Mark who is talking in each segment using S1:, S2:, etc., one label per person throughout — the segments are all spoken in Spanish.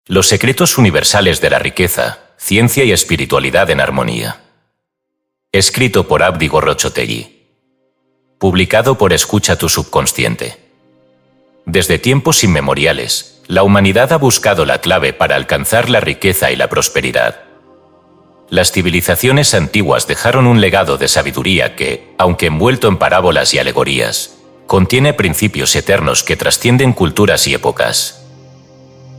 S1: Los secretos universales de la riqueza, ciencia y espiritualidad en armonía. Escrito por Abdi Gorrochotegui. Publicado por Escucha tu subconsciente. Desde tiempos inmemoriales, la humanidad ha buscado la clave para alcanzar la riqueza y la prosperidad. Las civilizaciones antiguas dejaron un legado de sabiduría que, aunque envuelto en parábolas y alegorías, contiene principios eternos que trascienden culturas y épocas.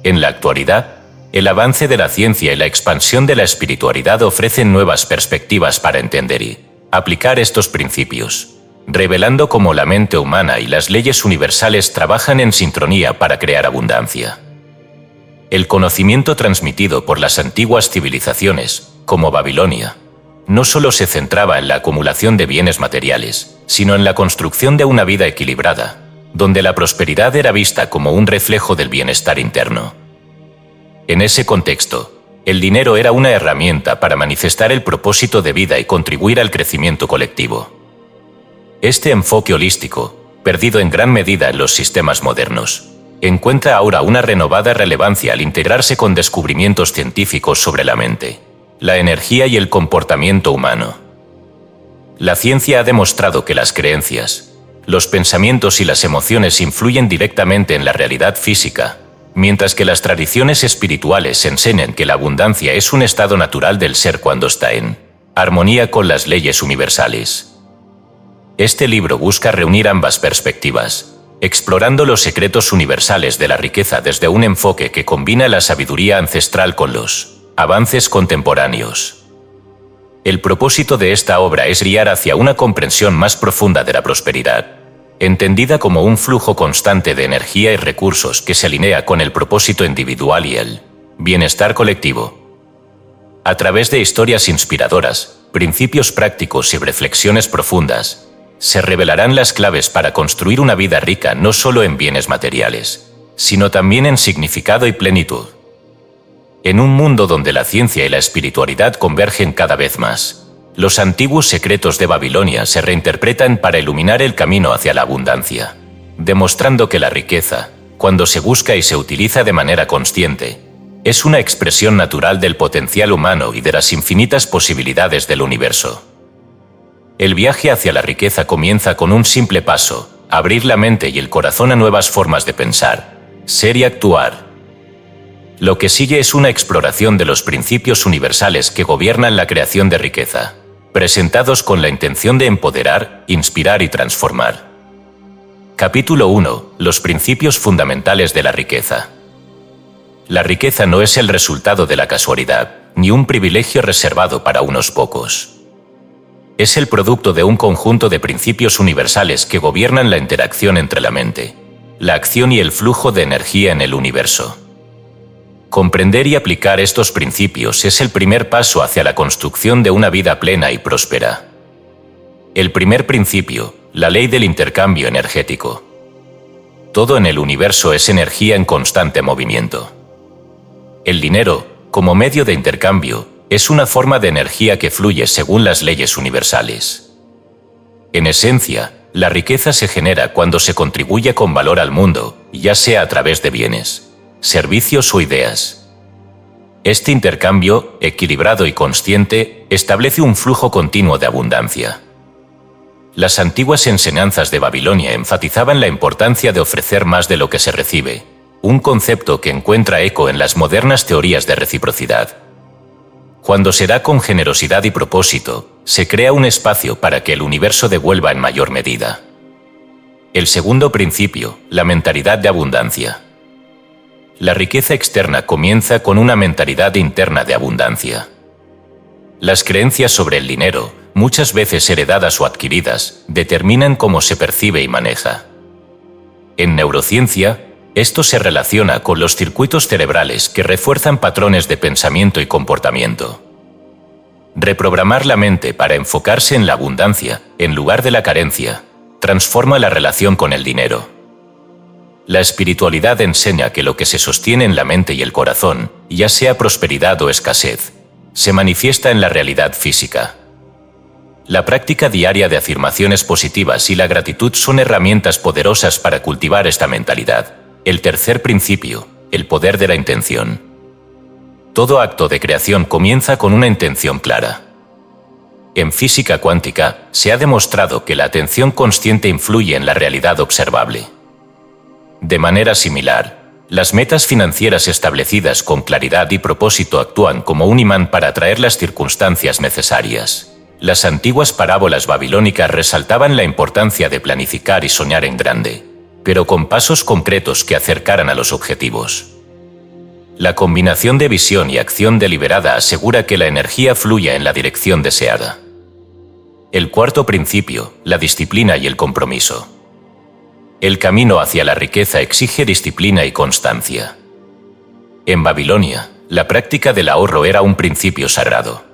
S1: En la actualidad, el avance de la ciencia y la expansión de la espiritualidad ofrecen nuevas perspectivas para entender y aplicar estos principios, revelando cómo la mente humana y las leyes universales trabajan en sincronía para crear abundancia. El conocimiento transmitido por las antiguas civilizaciones, como Babilonia, no solo se centraba en la acumulación de bienes materiales, sino en la construcción de una vida equilibrada, donde la prosperidad era vista como un reflejo del bienestar interno. En ese contexto, el dinero era una herramienta para manifestar el propósito de vida y contribuir al crecimiento colectivo. Este enfoque holístico, perdido en gran medida en los sistemas modernos, encuentra ahora una renovada relevancia al integrarse con descubrimientos científicos sobre la mente, la energía y el comportamiento humano. La ciencia ha demostrado que las creencias, los pensamientos y las emociones influyen directamente en la realidad física, mientras que las tradiciones espirituales enseñan que la abundancia es un estado natural del ser cuando está en armonía con las leyes universales. Este libro busca reunir ambas perspectivas, explorando los secretos universales de la riqueza desde un enfoque que combina la sabiduría ancestral con los avances contemporáneos. El propósito de esta obra es guiar hacia una comprensión más profunda de la prosperidad, entendida como un flujo constante de energía y recursos que se alinea con el propósito individual y el bienestar colectivo. A través de historias inspiradoras, principios prácticos y reflexiones profundas, se revelarán las claves para construir una vida rica no solo en bienes materiales, sino también en significado y plenitud. En un mundo donde la ciencia y la espiritualidad convergen cada vez más, los antiguos secretos de Babilonia se reinterpretan para iluminar el camino hacia la abundancia, demostrando que la riqueza, cuando se busca y se utiliza de manera consciente, es una expresión natural del potencial humano y de las infinitas posibilidades del universo. El viaje hacia la riqueza comienza con un simple paso: abrir la mente y el corazón a nuevas formas de pensar, ser y actuar. Lo que sigue es una exploración de los principios universales que gobiernan la creación de riqueza, presentados con la intención de empoderar, inspirar y transformar. Capítulo 1. Los principios fundamentales de la riqueza. La riqueza no es el resultado de la casualidad, ni un privilegio reservado para unos pocos. Es el producto de un conjunto de principios universales que gobiernan la interacción entre la mente, la acción y el flujo de energía en el universo. Comprender y aplicar estos principios es el primer paso hacia la construcción de una vida plena y próspera. El primer principio, la ley del intercambio energético. Todo en el universo es energía en constante movimiento. El dinero, como medio de intercambio, es una forma de energía que fluye según las leyes universales. En esencia, la riqueza se genera cuando se contribuye con valor al mundo, ya sea a través de bienes, servicios o ideas. Este intercambio, equilibrado y consciente, establece un flujo continuo de abundancia. Las antiguas enseñanzas de Babilonia enfatizaban la importancia de ofrecer más de lo que se recibe, un concepto que encuentra eco en las modernas teorías de reciprocidad. Cuando se da con generosidad y propósito, se crea un espacio para que el universo devuelva en mayor medida. El segundo principio, la mentalidad de abundancia. La riqueza externa comienza con una mentalidad interna de abundancia. Las creencias sobre el dinero, muchas veces heredadas o adquiridas, determinan cómo se percibe y maneja. En neurociencia, esto se relaciona con los circuitos cerebrales que refuerzan patrones de pensamiento y comportamiento. Reprogramar la mente para enfocarse en la abundancia, en lugar de la carencia, transforma la relación con el dinero. La espiritualidad enseña que lo que se sostiene en la mente y el corazón, ya sea prosperidad o escasez, se manifiesta en la realidad física. La práctica diaria de afirmaciones positivas y la gratitud son herramientas poderosas para cultivar esta mentalidad. El tercer principio, el poder de la intención. todo acto de creación comienza con una intención clara. En física cuántica, se ha demostrado que la atención consciente influye en la realidad observable. De manera similar, las metas financieras establecidas con claridad y propósito actúan como un imán para atraer las circunstancias necesarias. Las antiguas parábolas babilónicas resaltaban la importancia de planificar y soñar en grande, pero con pasos concretos que acercaran a los objetivos. La combinación de visión y acción deliberada asegura que la energía fluya en la dirección deseada. El cuarto principio, la disciplina y el compromiso. El camino hacia la riqueza exige disciplina y constancia. En Babilonia, la práctica del ahorro era un principio sagrado.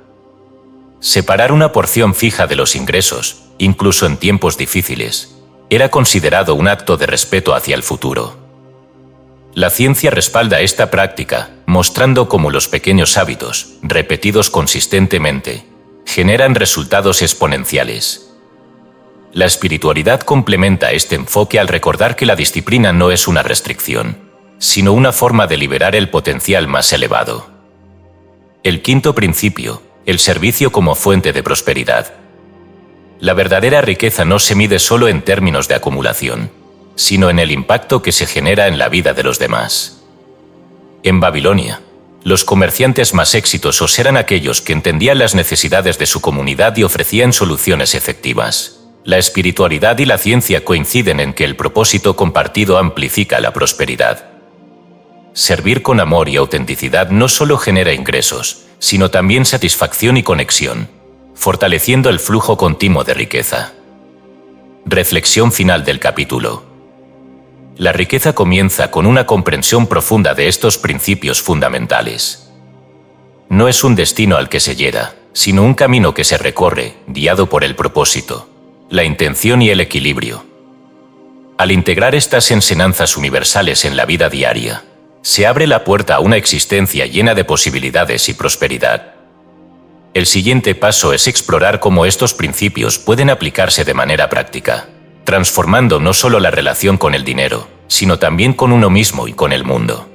S1: Separar una porción fija de los ingresos, incluso en tiempos difíciles, era considerado un acto de respeto hacia el futuro. La ciencia respalda esta práctica, mostrando cómo los pequeños hábitos, repetidos consistentemente, generan resultados exponenciales. La espiritualidad complementa este enfoque al recordar que la disciplina no es una restricción, sino una forma de liberar el potencial más elevado. El quinto principio, el servicio como fuente de prosperidad. La verdadera riqueza no se mide solo en términos de acumulación, sino en el impacto que se genera en la vida de los demás. En Babilonia, los comerciantes más exitosos eran aquellos que entendían las necesidades de su comunidad y ofrecían soluciones efectivas. La espiritualidad y la ciencia coinciden en que el propósito compartido amplifica la prosperidad. Servir con amor y autenticidad no solo genera ingresos, sino también satisfacción y conexión, fortaleciendo el flujo continuo de riqueza. Reflexión final del capítulo. La riqueza comienza con una comprensión profunda de estos principios fundamentales. No es un destino al que se llega, sino un camino que se recorre, guiado por el propósito, la intención y el equilibrio. Al integrar estas enseñanzas universales en la vida diaria, se abre la puerta a una existencia llena de posibilidades y prosperidad. El siguiente paso es explorar cómo estos principios pueden aplicarse de manera práctica, transformando no solo la relación con el dinero, sino también con uno mismo y con el mundo.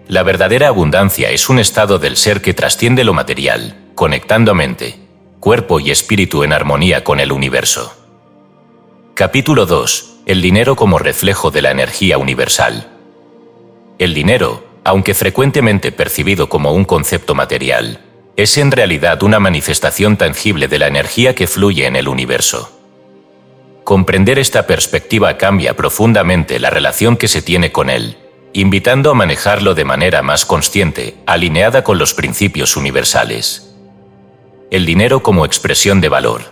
S1: La verdadera abundancia es un estado del ser que trasciende lo material, conectando mente, cuerpo y espíritu en armonía con el universo. Capítulo 2. El dinero como reflejo de la energía universal. El dinero, aunque frecuentemente percibido como un concepto material, es en realidad una manifestación tangible de la energía que fluye en el universo. Comprender esta perspectiva cambia profundamente la relación que se tiene con él, invitando a manejarlo de manera más consciente, alineada con los principios universales. El dinero como expresión de valor.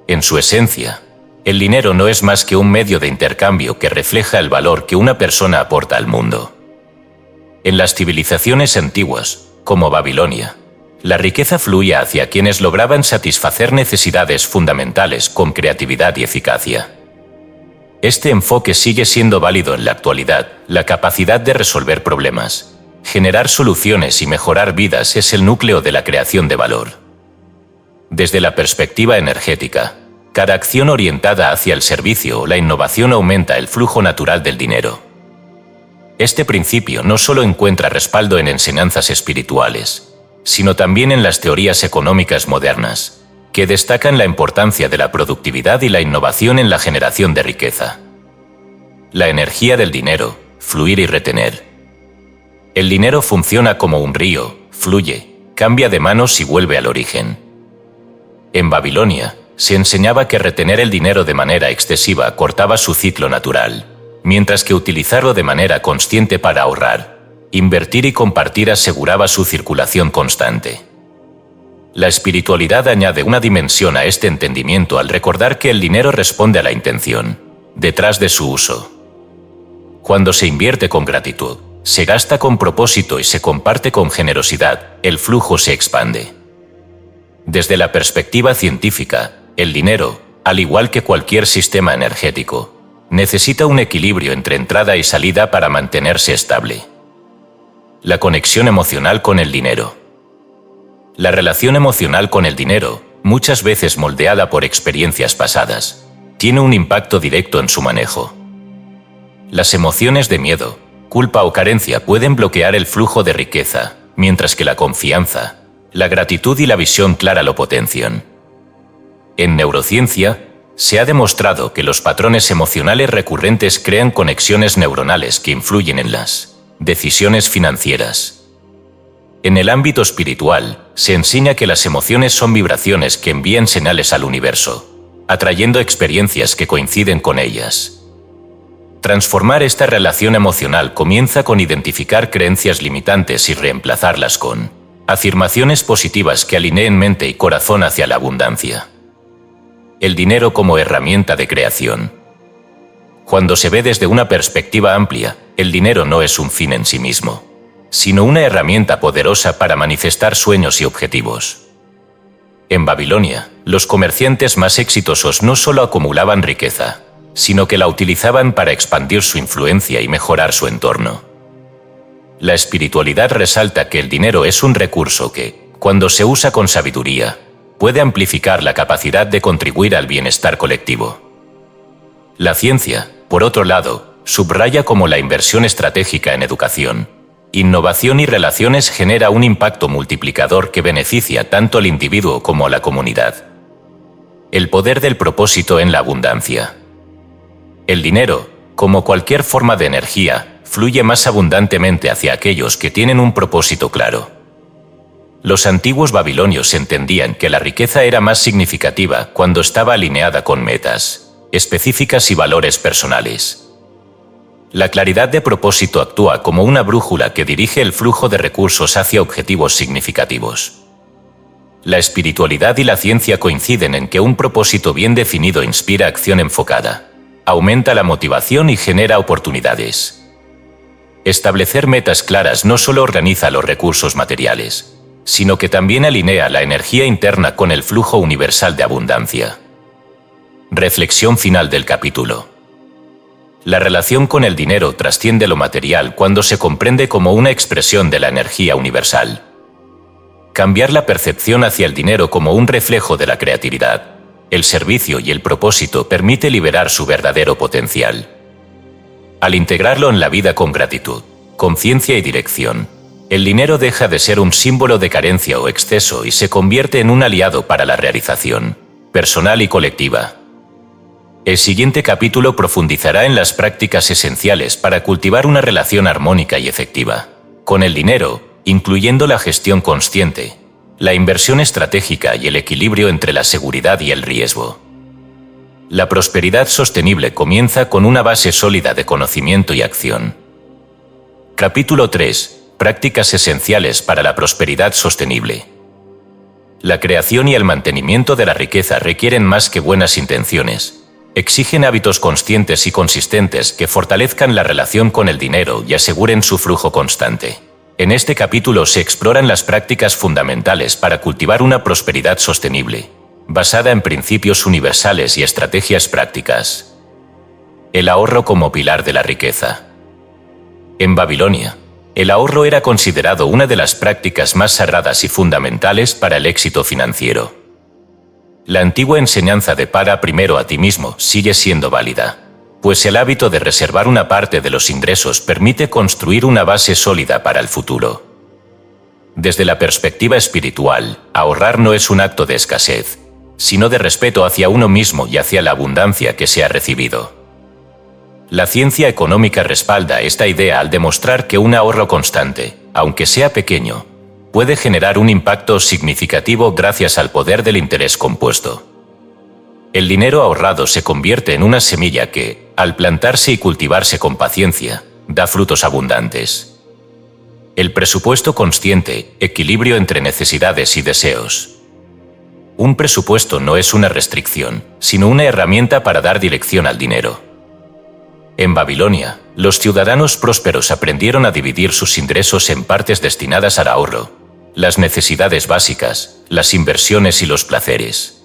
S1: En su esencia, el dinero no es más que un medio de intercambio que refleja el valor que una persona aporta al mundo. En las civilizaciones antiguas, como Babilonia, la riqueza fluía hacia quienes lograban satisfacer necesidades fundamentales con creatividad y eficacia. Este enfoque sigue siendo válido en la actualidad. La capacidad de resolver problemas, generar soluciones y mejorar vidas es el núcleo de la creación de valor. Desde la perspectiva energética, cada acción orientada hacia el servicio o la innovación aumenta el flujo natural del dinero. Este principio no solo encuentra respaldo en enseñanzas espirituales, sino también en las teorías económicas modernas, que destacan la importancia de la productividad y la innovación en la generación de riqueza. La energía del dinero, fluir y retener. El dinero funciona como un río, fluye, cambia de manos y vuelve al origen. En Babilonia, se enseñaba que retener el dinero de manera excesiva cortaba su ciclo natural, mientras que utilizarlo de manera consciente para ahorrar, invertir y compartir aseguraba su circulación constante. La espiritualidad añade una dimensión a este entendimiento al recordar que el dinero responde a la intención, detrás de su uso. Cuando se invierte con gratitud, se gasta con propósito y se comparte con generosidad, el flujo se expande. Desde la perspectiva científica, el dinero, al igual que cualquier sistema energético, necesita un equilibrio entre entrada y salida para mantenerse estable. La conexión emocional con el dinero. La relación emocional con el dinero, muchas veces moldeada por experiencias pasadas, tiene un impacto directo en su manejo. Las emociones de miedo, culpa o carencia pueden bloquear el flujo de riqueza, mientras que la confianza, la gratitud y la visión clara lo potencian. En neurociencia, se ha demostrado que los patrones emocionales recurrentes crean conexiones neuronales que influyen en las decisiones financieras. En el ámbito espiritual, se enseña que las emociones son vibraciones que envían señales al universo, atrayendo experiencias que coinciden con ellas. Transformar esta relación emocional comienza con identificar creencias limitantes y reemplazarlas con afirmaciones positivas que alineen mente y corazón hacia la abundancia. El dinero como herramienta de creación. Cuando se ve desde una perspectiva amplia, el dinero no es un fin en sí mismo, sino una herramienta poderosa para manifestar sueños y objetivos. En Babilonia, los comerciantes más exitosos no solo acumulaban riqueza, sino que la utilizaban para expandir su influencia y mejorar su entorno. La espiritualidad resalta que el dinero es un recurso que, cuando se usa con sabiduría, puede amplificar la capacidad de contribuir al bienestar colectivo. La ciencia, por otro lado, subraya cómo la inversión estratégica en educación, innovación y relaciones genera un impacto multiplicador que beneficia tanto al individuo como a la comunidad. El poder del propósito en la abundancia. El dinero, como cualquier forma de energía, fluye más abundantemente hacia aquellos que tienen un propósito claro. Los antiguos babilonios entendían que la riqueza era más significativa cuando estaba alineada con metas específicas y valores personales. La claridad de propósito actúa como una brújula que dirige el flujo de recursos hacia objetivos significativos. La espiritualidad y la ciencia coinciden en que un propósito bien definido inspira acción enfocada, aumenta la motivación y genera oportunidades. Establecer metas claras no solo organiza los recursos materiales, sino que también alinea la energía interna con el flujo universal de abundancia. Reflexión final del capítulo. La relación con el dinero trasciende lo material cuando se comprende como una expresión de la energía universal. Cambiar la percepción hacia el dinero como un reflejo de la creatividad, el servicio y el propósito permite liberar su verdadero potencial. Al integrarlo en la vida con gratitud, conciencia y dirección, el dinero deja de ser un símbolo de carencia o exceso y se convierte en un aliado para la realización personal y colectiva. El siguiente capítulo profundizará en las prácticas esenciales para cultivar una relación armónica y efectiva con el dinero, incluyendo la gestión consciente, la inversión estratégica y el equilibrio entre la seguridad y el riesgo. La prosperidad sostenible comienza con una base sólida de conocimiento y acción. Capítulo 3. Prácticas esenciales para la prosperidad sostenible. La creación y el mantenimiento de la riqueza requieren más que buenas intenciones. Exigen hábitos conscientes y consistentes que fortalezcan la relación con el dinero y aseguren su flujo constante. En este capítulo se exploran las prácticas fundamentales para cultivar una prosperidad sostenible, basada en principios universales y estrategias prácticas. El ahorro como pilar de la riqueza. En Babilonia, el ahorro era considerado una de las prácticas más sagradas y fundamentales para el éxito financiero. La antigua enseñanza de paga primero a ti mismo sigue siendo válida, pues el hábito de reservar una parte de los ingresos permite construir una base sólida para el futuro. Desde la perspectiva espiritual, ahorrar no es un acto de escasez, sino de respeto hacia uno mismo y hacia la abundancia que se ha recibido. La ciencia económica respalda esta idea al demostrar que un ahorro constante, aunque sea pequeño, puede generar un impacto significativo gracias al poder del interés compuesto. El dinero ahorrado se convierte en una semilla que, al plantarse y cultivarse con paciencia, da frutos abundantes. El presupuesto consciente, equilibrio entre necesidades y deseos. Un presupuesto no es una restricción, sino una herramienta para dar dirección al dinero. En Babilonia, los ciudadanos prósperos aprendieron a dividir sus ingresos en partes destinadas al ahorro, las necesidades básicas, las inversiones y los placeres.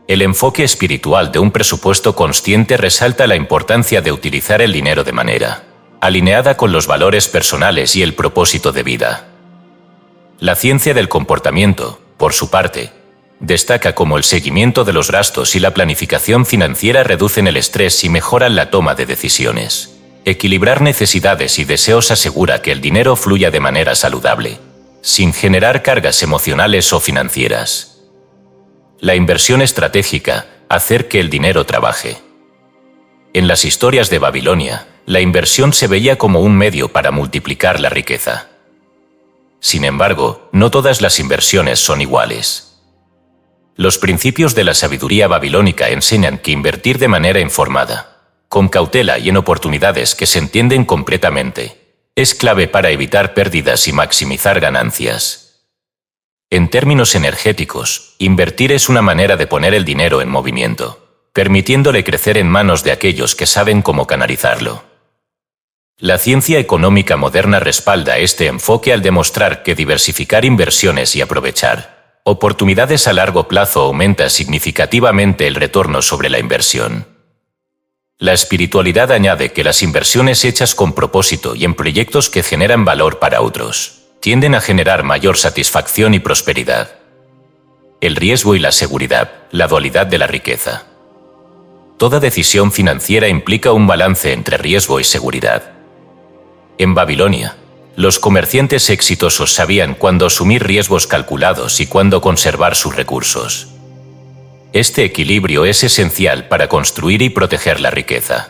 S1: El enfoque espiritual de un presupuesto consciente resalta la importancia de utilizar el dinero de manera alineada con los valores personales y el propósito de vida. La ciencia del comportamiento, por su parte, destaca cómo el seguimiento de los gastos y la planificación financiera reducen el estrés y mejoran la toma de decisiones. Equilibrar necesidades y deseos asegura que el dinero fluya de manera saludable, sin generar cargas emocionales o financieras. La inversión estratégica, hacer que el dinero trabaje. En las historias de Babilonia, la inversión se veía como un medio para multiplicar la riqueza. Sin embargo, no todas las inversiones son iguales. Los principios de la sabiduría babilónica enseñan que invertir de manera informada, con cautela y en oportunidades que se entienden completamente, es clave para evitar pérdidas y maximizar ganancias. En términos energéticos, invertir es una manera de poner el dinero en movimiento, permitiéndole crecer en manos de aquellos que saben cómo canalizarlo. La ciencia económica moderna respalda este enfoque al demostrar que diversificar inversiones y aprovechar oportunidades a largo plazo aumenta significativamente el retorno sobre la inversión. La espiritualidad añade que las inversiones hechas con propósito y en proyectos que generan valor para otros tienden a generar mayor satisfacción y prosperidad. El riesgo y la seguridad, la dualidad de la riqueza. Toda decisión financiera implica un balance entre riesgo y seguridad. En Babilonia, los comerciantes exitosos sabían cuándo asumir riesgos calculados y cuándo conservar sus recursos. Este equilibrio es esencial para construir y proteger la riqueza.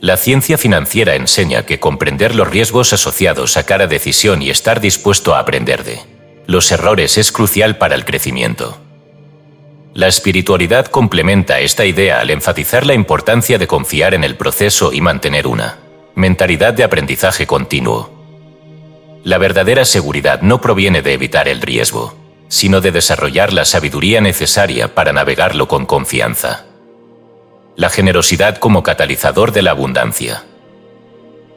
S1: La ciencia financiera enseña que comprender los riesgos asociados a cada decisión y estar dispuesto a aprender de los errores es crucial para el crecimiento. La espiritualidad complementa esta idea al enfatizar la importancia de confiar en el proceso y mantener una mentalidad de aprendizaje continuo. La verdadera seguridad no proviene de evitar el riesgo, sino de desarrollar la sabiduría necesaria para navegarlo con confianza. La generosidad como catalizador de la abundancia.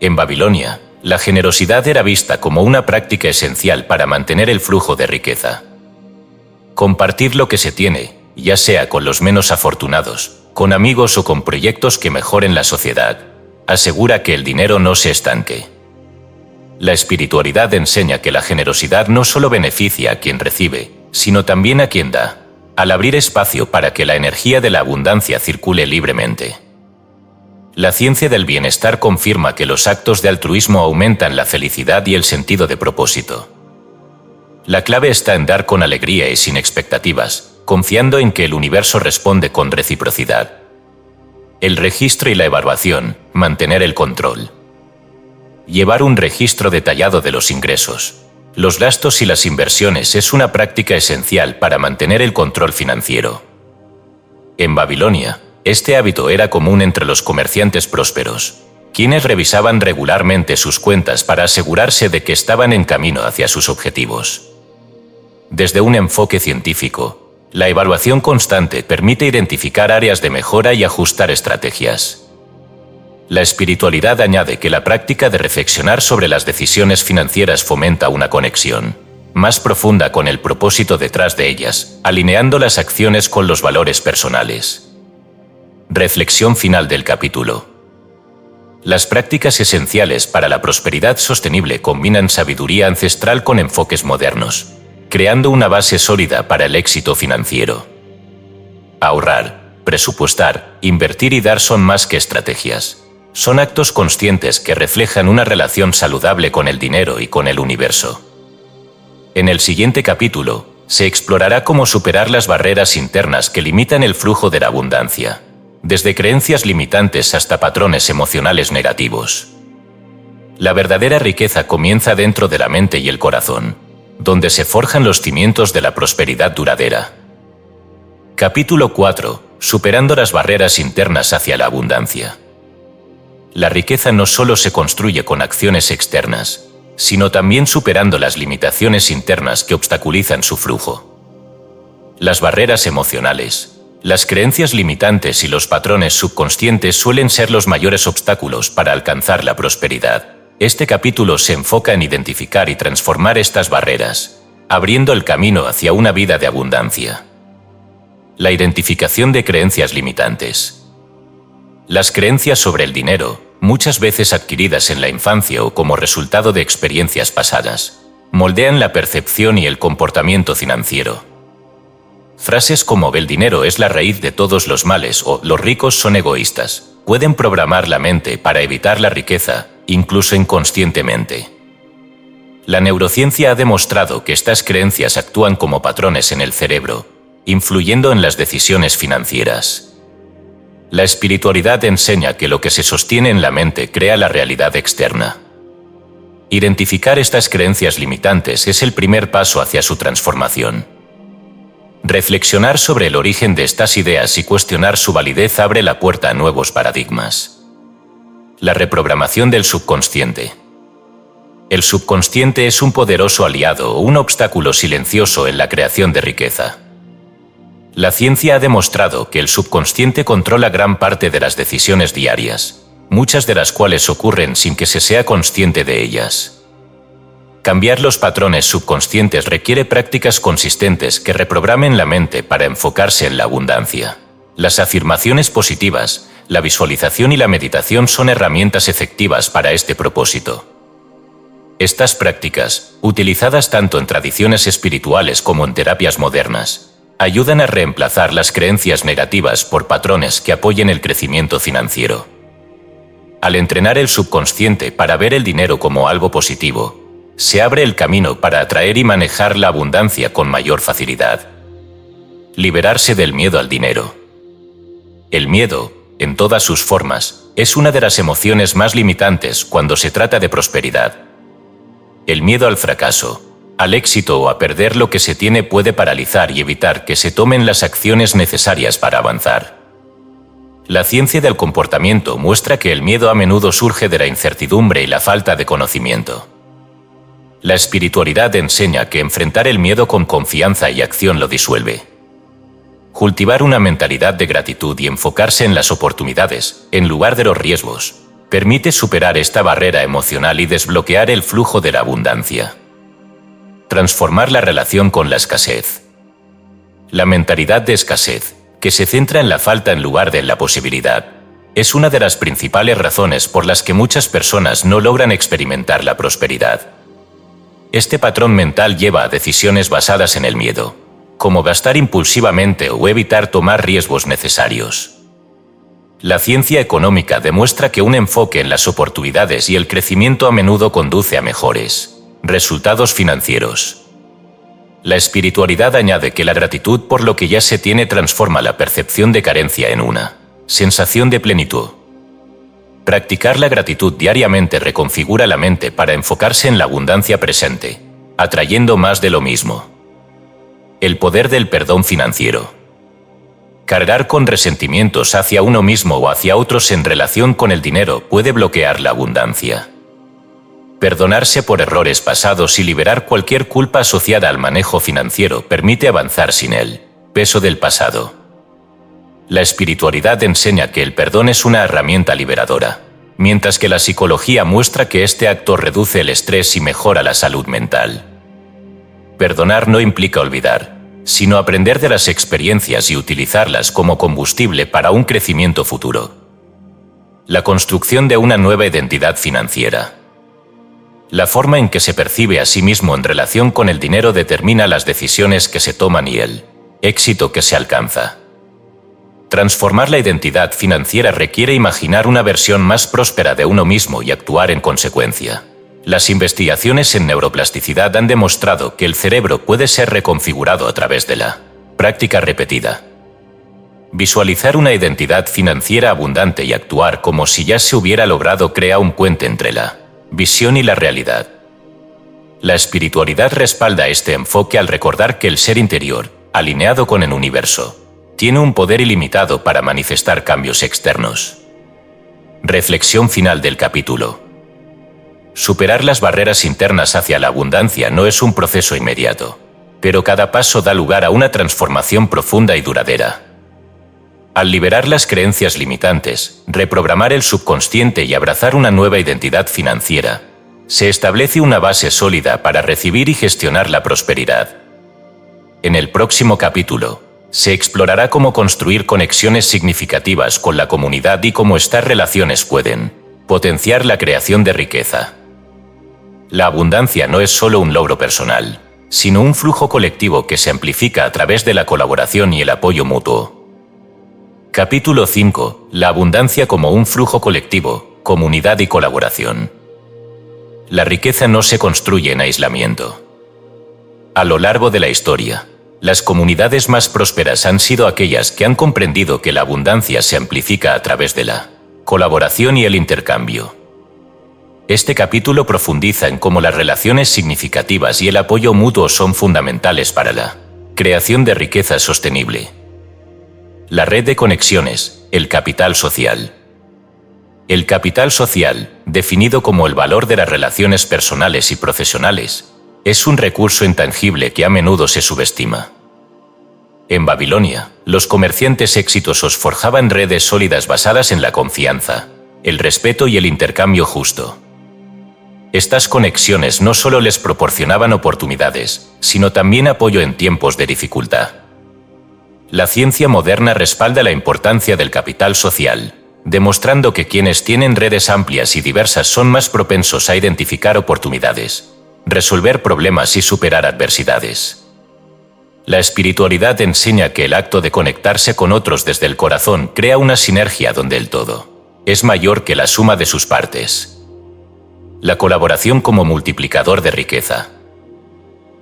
S1: En Babilonia, la generosidad era vista como una práctica esencial para mantener el flujo de riqueza. Compartir lo que se tiene, ya sea con los menos afortunados, con amigos o con proyectos que mejoren la sociedad, asegura que el dinero no se estanque. La espiritualidad enseña que la generosidad no solo beneficia a quien recibe, sino también a quien da, al abrir espacio para que la energía de la abundancia circule libremente. La ciencia del bienestar confirma que los actos de altruismo aumentan la felicidad y el sentido de propósito. La clave está en dar con alegría y sin expectativas, confiando en que el universo responde con reciprocidad. El registro y la evaluación, mantener el control. Llevar un registro detallado de los ingresos, los gastos y las inversiones es una práctica esencial para mantener el control financiero. En Babilonia, este hábito era común entre los comerciantes prósperos, quienes revisaban regularmente sus cuentas para asegurarse de que estaban en camino hacia sus objetivos. Desde un enfoque científico, la evaluación constante permite identificar áreas de mejora y ajustar estrategias. La espiritualidad añade que la práctica de reflexionar sobre las decisiones financieras fomenta una conexión más profunda con el propósito detrás de ellas, alineando las acciones con los valores personales. Reflexión final del capítulo. Las prácticas esenciales para la prosperidad sostenible combinan sabiduría ancestral con enfoques modernos, creando una base sólida para el éxito financiero. Ahorrar, presupuestar, invertir y dar son más que estrategias. Son actos conscientes que reflejan una relación saludable con el dinero y con el universo. En el siguiente capítulo, se explorará cómo superar las barreras internas que limitan el flujo de la abundancia, desde creencias limitantes hasta patrones emocionales negativos. La verdadera riqueza comienza dentro de la mente y el corazón, donde se forjan los cimientos de la prosperidad duradera. Capítulo 4. Superando las barreras internas hacia la abundancia. La riqueza no solo se construye con acciones externas, sino también superando las limitaciones internas que obstaculizan su flujo. Las barreras emocionales, las creencias limitantes y los patrones subconscientes suelen ser los mayores obstáculos para alcanzar la prosperidad. Este capítulo se enfoca en identificar y transformar estas barreras, abriendo el camino hacia una vida de abundancia. La identificación de creencias limitantes. Las creencias sobre el dinero, muchas veces adquiridas en la infancia o como resultado de experiencias pasadas, moldean la percepción y el comportamiento financiero. Frases como "el dinero es la raíz de todos los males" o "los ricos son egoístas" pueden programar la mente para evitar la riqueza, incluso inconscientemente. La neurociencia ha demostrado que estas creencias actúan como patrones en el cerebro, influyendo en las decisiones financieras. La espiritualidad enseña que lo que se sostiene en la mente crea la realidad externa. Identificar estas creencias limitantes es el primer paso hacia su transformación. Reflexionar sobre el origen de estas ideas y cuestionar su validez abre la puerta a nuevos paradigmas. La reprogramación del subconsciente. El subconsciente es un poderoso aliado o un obstáculo silencioso en la creación de riqueza. La ciencia ha demostrado que el subconsciente controla gran parte de las decisiones diarias, muchas de las cuales ocurren sin que se sea consciente de ellas. Cambiar los patrones subconscientes requiere prácticas consistentes que reprogramen la mente para enfocarse en la abundancia. Las afirmaciones positivas, la visualización y la meditación son herramientas efectivas para este propósito. Estas prácticas, utilizadas tanto en tradiciones espirituales como en terapias modernas, ayudan a reemplazar las creencias negativas por patrones que apoyen el crecimiento financiero. Al entrenar el subconsciente para ver el dinero como algo positivo, se abre el camino para atraer y manejar la abundancia con mayor facilidad. Liberarse del miedo al dinero. El miedo, en todas sus formas, es una de las emociones más limitantes cuando se trata de prosperidad. El miedo al fracaso, al éxito o a perder lo que se tiene puede paralizar y evitar que se tomen las acciones necesarias para avanzar. La ciencia del comportamiento muestra que el miedo a menudo surge de la incertidumbre y la falta de conocimiento. La espiritualidad enseña que enfrentar el miedo con confianza y acción lo disuelve. Cultivar una mentalidad de gratitud y enfocarse en las oportunidades, en lugar de los riesgos, permite superar esta barrera emocional y desbloquear el flujo de la abundancia. Transformar la relación con la escasez. La mentalidad de escasez, que se centra en la falta en lugar de en la posibilidad, es una de las principales razones por las que muchas personas no logran experimentar la prosperidad. Este patrón mental lleva a decisiones basadas en el miedo, como gastar impulsivamente o evitar tomar riesgos necesarios. La ciencia económica demuestra que un enfoque en las oportunidades y el crecimiento a menudo conduce a mejores resultados financieros. La espiritualidad añade que la gratitud por lo que ya se tiene transforma la percepción de carencia en una sensación de plenitud. Practicar la gratitud diariamente reconfigura la mente para enfocarse en la abundancia presente, atrayendo más de lo mismo. El poder del perdón financiero. Cargar con resentimientos hacia uno mismo o hacia otros en relación con el dinero puede bloquear la abundancia. Perdonarse por errores pasados y liberar cualquier culpa asociada al manejo financiero permite avanzar sin el peso del pasado. La espiritualidad enseña que el perdón es una herramienta liberadora, mientras que la psicología muestra que este acto reduce el estrés y mejora la salud mental. Perdonar no implica olvidar, sino aprender de las experiencias y utilizarlas como combustible para un crecimiento futuro. La construcción de una nueva identidad financiera. La forma en que se percibe a sí mismo en relación con el dinero determina las decisiones que se toman y el éxito que se alcanza. Transformar la identidad financiera requiere imaginar una versión más próspera de uno mismo y actuar en consecuencia. Las investigaciones en neuroplasticidad han demostrado que el cerebro puede ser reconfigurado a través de la práctica repetida. Visualizar una identidad financiera abundante y actuar como si ya se hubiera logrado crea un puente entre la visión y la realidad. La espiritualidad respalda este enfoque al recordar que el ser interior, alineado con el universo, tiene un poder ilimitado para manifestar cambios externos. Reflexión final del capítulo. Superar las barreras internas hacia la abundancia no es un proceso inmediato, pero cada paso da lugar a una transformación profunda y duradera. Al liberar las creencias limitantes, reprogramar el subconsciente y abrazar una nueva identidad financiera, se establece una base sólida para recibir y gestionar la prosperidad. En el próximo capítulo, se explorará cómo construir conexiones significativas con la comunidad y cómo estas relaciones pueden potenciar la creación de riqueza. La abundancia no es solo un logro personal, sino un flujo colectivo que se amplifica a través de la colaboración y el apoyo mutuo. Capítulo 5. La abundancia como un flujo colectivo, comunidad y colaboración. La riqueza no se construye en aislamiento. A lo largo de la historia, las comunidades más prósperas han sido aquellas que han comprendido que la abundancia se amplifica a través de la colaboración y el intercambio. Este capítulo profundiza en cómo las relaciones significativas y el apoyo mutuo son fundamentales para la creación de riqueza sostenible. La red de conexiones, el capital social. El capital social, definido como el valor de las relaciones personales y profesionales, es un recurso intangible que a menudo se subestima. En Babilonia, los comerciantes exitosos forjaban redes sólidas basadas en la confianza, el respeto y el intercambio justo. Estas conexiones no solo les proporcionaban oportunidades, sino también apoyo en tiempos de dificultad. La ciencia moderna respalda la importancia del capital social, demostrando que quienes tienen redes amplias y diversas son más propensos a identificar oportunidades, resolver problemas y superar adversidades. La espiritualidad enseña que el acto de conectarse con otros desde el corazón crea una sinergia donde el todo es mayor que la suma de sus partes. La colaboración como multiplicador de riqueza.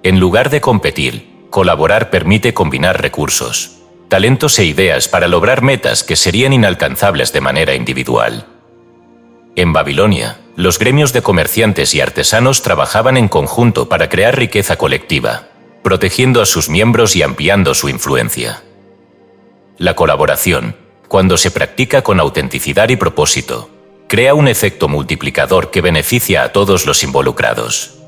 S1: En lugar de competir, colaborar permite combinar recursos, talentos e ideas para lograr metas que serían inalcanzables de manera individual. En Babilonia, los gremios de comerciantes y artesanos trabajaban en conjunto para crear riqueza colectiva, protegiendo a sus miembros y ampliando su influencia. La colaboración, cuando se practica con autenticidad y propósito, crea un efecto multiplicador que beneficia a todos los involucrados.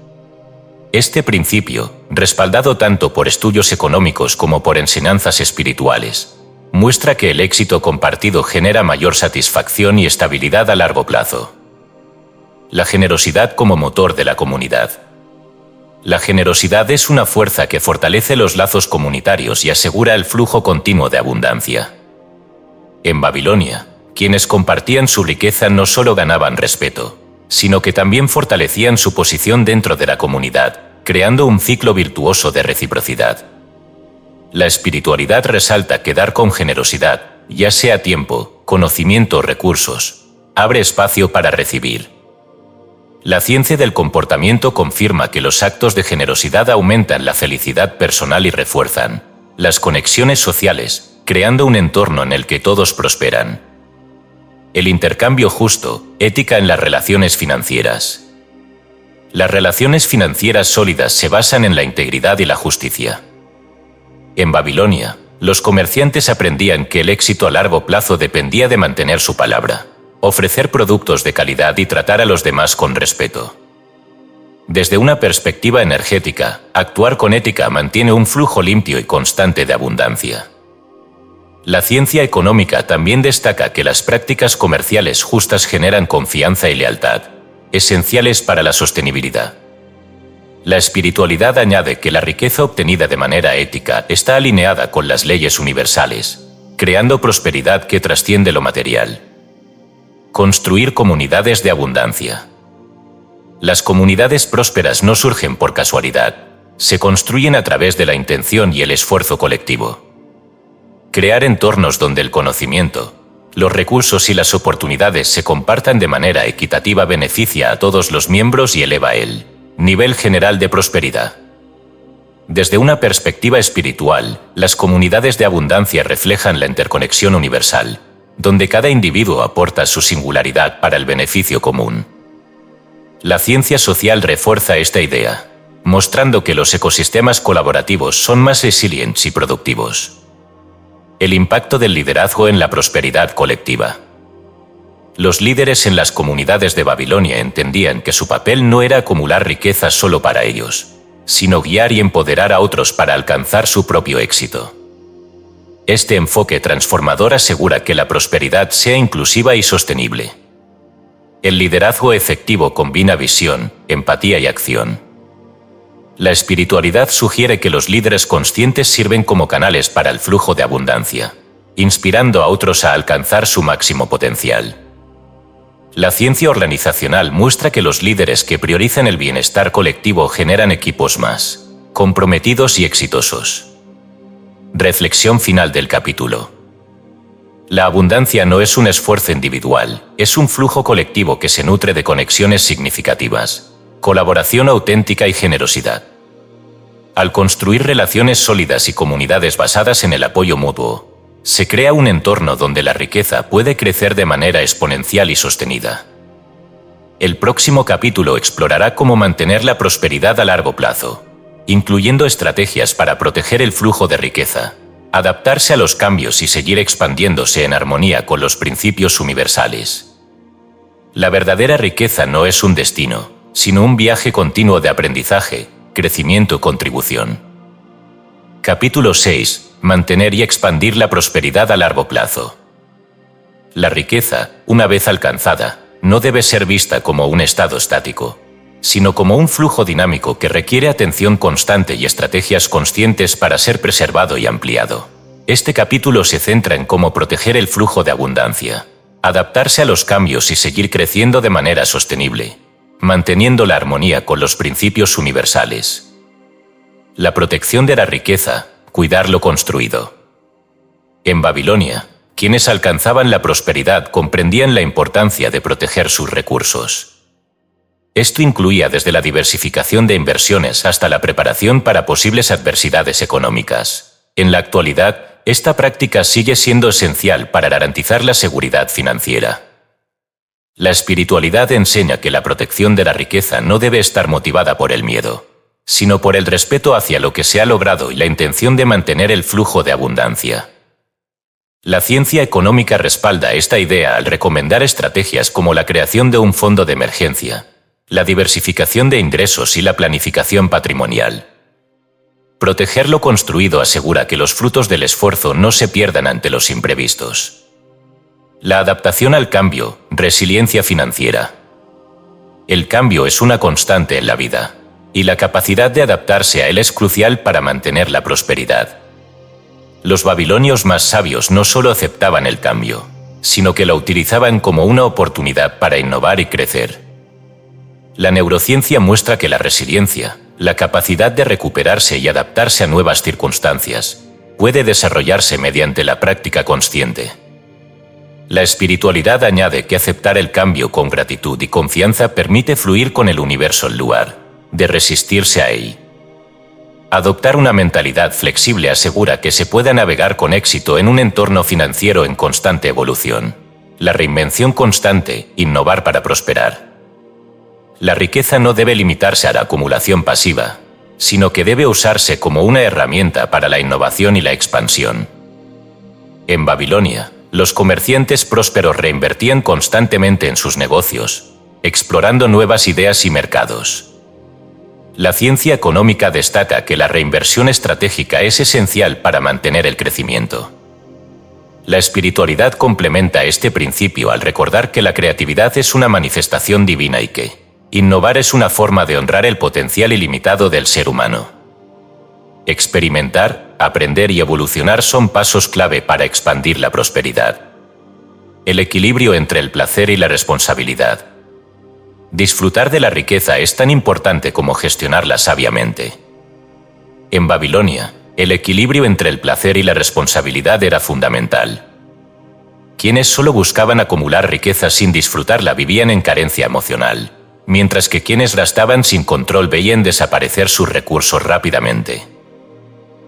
S1: Este principio, respaldado tanto por estudios económicos como por enseñanzas espirituales, muestra que el éxito compartido genera mayor satisfacción y estabilidad a largo plazo. La generosidad como motor de la comunidad. La generosidad es una fuerza que fortalece los lazos comunitarios y asegura el flujo continuo de abundancia. En Babilonia, quienes compartían su riqueza no solo ganaban respeto, sino que también fortalecían su posición dentro de la comunidad, creando un ciclo virtuoso de reciprocidad. La espiritualidad resalta que dar con generosidad, ya sea tiempo, conocimiento o recursos, abre espacio para recibir. La ciencia del comportamiento confirma que los actos de generosidad aumentan la felicidad personal y refuerzan las conexiones sociales, creando un entorno en el que todos prosperan. El intercambio justo, ética en las relaciones financieras. Las relaciones financieras sólidas se basan en la integridad y la justicia. En Babilonia, los comerciantes aprendían que el éxito a largo plazo dependía de mantener su palabra, ofrecer productos de calidad y tratar a los demás con respeto. Desde una perspectiva energética, actuar con ética mantiene un flujo limpio y constante de abundancia. La ciencia económica también destaca que las prácticas comerciales justas generan confianza y lealtad, esenciales para la sostenibilidad. La espiritualidad añade que la riqueza obtenida de manera ética está alineada con las leyes universales, creando prosperidad que trasciende lo material. Construir comunidades de abundancia. Las comunidades prósperas no surgen por casualidad, se construyen a través de la intención y el esfuerzo colectivo. Crear entornos donde el conocimiento, los recursos y las oportunidades se compartan de manera equitativa beneficia a todos los miembros y eleva el nivel general de prosperidad. Desde una perspectiva espiritual, las comunidades de abundancia reflejan la interconexión universal, donde cada individuo aporta su singularidad para el beneficio común. La ciencia social refuerza esta idea, mostrando que los ecosistemas colaborativos son más resilientes y productivos. El impacto del liderazgo en la prosperidad colectiva. Los líderes en las comunidades de Babilonia entendían que su papel no era acumular riqueza solo para ellos, sino guiar y empoderar a otros para alcanzar su propio éxito. Este enfoque transformador asegura que la prosperidad sea inclusiva y sostenible. El liderazgo efectivo combina visión, empatía y acción. La espiritualidad sugiere que los líderes conscientes sirven como canales para el flujo de abundancia, inspirando a otros a alcanzar su máximo potencial. La ciencia organizacional muestra que los líderes que priorizan el bienestar colectivo generan equipos más comprometidos y exitosos. Reflexión final del capítulo. La abundancia no es un esfuerzo individual, es un flujo colectivo que se nutre de conexiones significativas, colaboración auténtica y generosidad. Al construir relaciones sólidas y comunidades basadas en el apoyo mutuo, se crea un entorno donde la riqueza puede crecer de manera exponencial y sostenida. El próximo capítulo explorará cómo mantener la prosperidad a largo plazo, incluyendo estrategias para proteger el flujo de riqueza, adaptarse a los cambios y seguir expandiéndose en armonía con los principios universales. La verdadera riqueza no es un destino, sino un viaje continuo de aprendizaje, crecimiento y contribución. Capítulo 6. Mantener y expandir la prosperidad a largo plazo. La riqueza, una vez alcanzada, no debe ser vista como un estado estático, sino como un flujo dinámico que requiere atención constante y estrategias conscientes para ser preservado y ampliado. Este capítulo se centra en cómo proteger el flujo de abundancia, adaptarse a los cambios y seguir creciendo de manera sostenible, manteniendo la armonía con los principios universales. La protección de la riqueza, cuidar lo construido. En Babilonia, quienes alcanzaban la prosperidad comprendían la importancia de proteger sus recursos. Esto incluía desde la diversificación de inversiones hasta la preparación para posibles adversidades económicas. En la actualidad, esta práctica sigue siendo esencial para garantizar la seguridad financiera. La espiritualidad enseña que la protección de la riqueza no debe estar motivada por el miedo, sino por el respeto hacia lo que se ha logrado y la intención de mantener el flujo de abundancia. La ciencia económica respalda esta idea al recomendar estrategias como la creación de un fondo de emergencia, la diversificación de ingresos y la planificación patrimonial. Proteger lo construido asegura que los frutos del esfuerzo no se pierdan ante los imprevistos. La adaptación al cambio, resiliencia financiera. El cambio es una constante en la vida, y la capacidad de adaptarse a él es crucial para mantener la prosperidad. Los babilonios más sabios no solo aceptaban el cambio, sino que lo utilizaban como una oportunidad para innovar y crecer. La neurociencia muestra que la resiliencia, la capacidad de recuperarse y adaptarse a nuevas circunstancias, puede desarrollarse mediante la práctica consciente. La espiritualidad añade que aceptar el cambio con gratitud y confianza permite fluir con el universo en lugar de resistirse a él. Adoptar una mentalidad flexible asegura que se pueda navegar con éxito en un entorno financiero en constante evolución. La reinvención constante, innovar para prosperar. La riqueza no debe limitarse a la acumulación pasiva, sino que debe usarse como una herramienta para la innovación y la expansión. En Babilonia, los comerciantes prósperos reinvertían constantemente en sus negocios, explorando nuevas ideas y mercados. La ciencia económica destaca que la reinversión estratégica es esencial para mantener el crecimiento. La espiritualidad complementa este principio al recordar que la creatividad es una manifestación divina y que innovar es una forma de honrar el potencial ilimitado del ser humano. Experimentar, aprender y evolucionar son pasos clave para expandir la prosperidad. El equilibrio entre el placer y la responsabilidad. Disfrutar de la riqueza es tan importante como gestionarla sabiamente. En Babilonia, el equilibrio entre el placer y la responsabilidad era fundamental. Quienes solo buscaban acumular riqueza sin disfrutarla vivían en carencia emocional, mientras que quienes gastaban sin control veían desaparecer sus recursos rápidamente.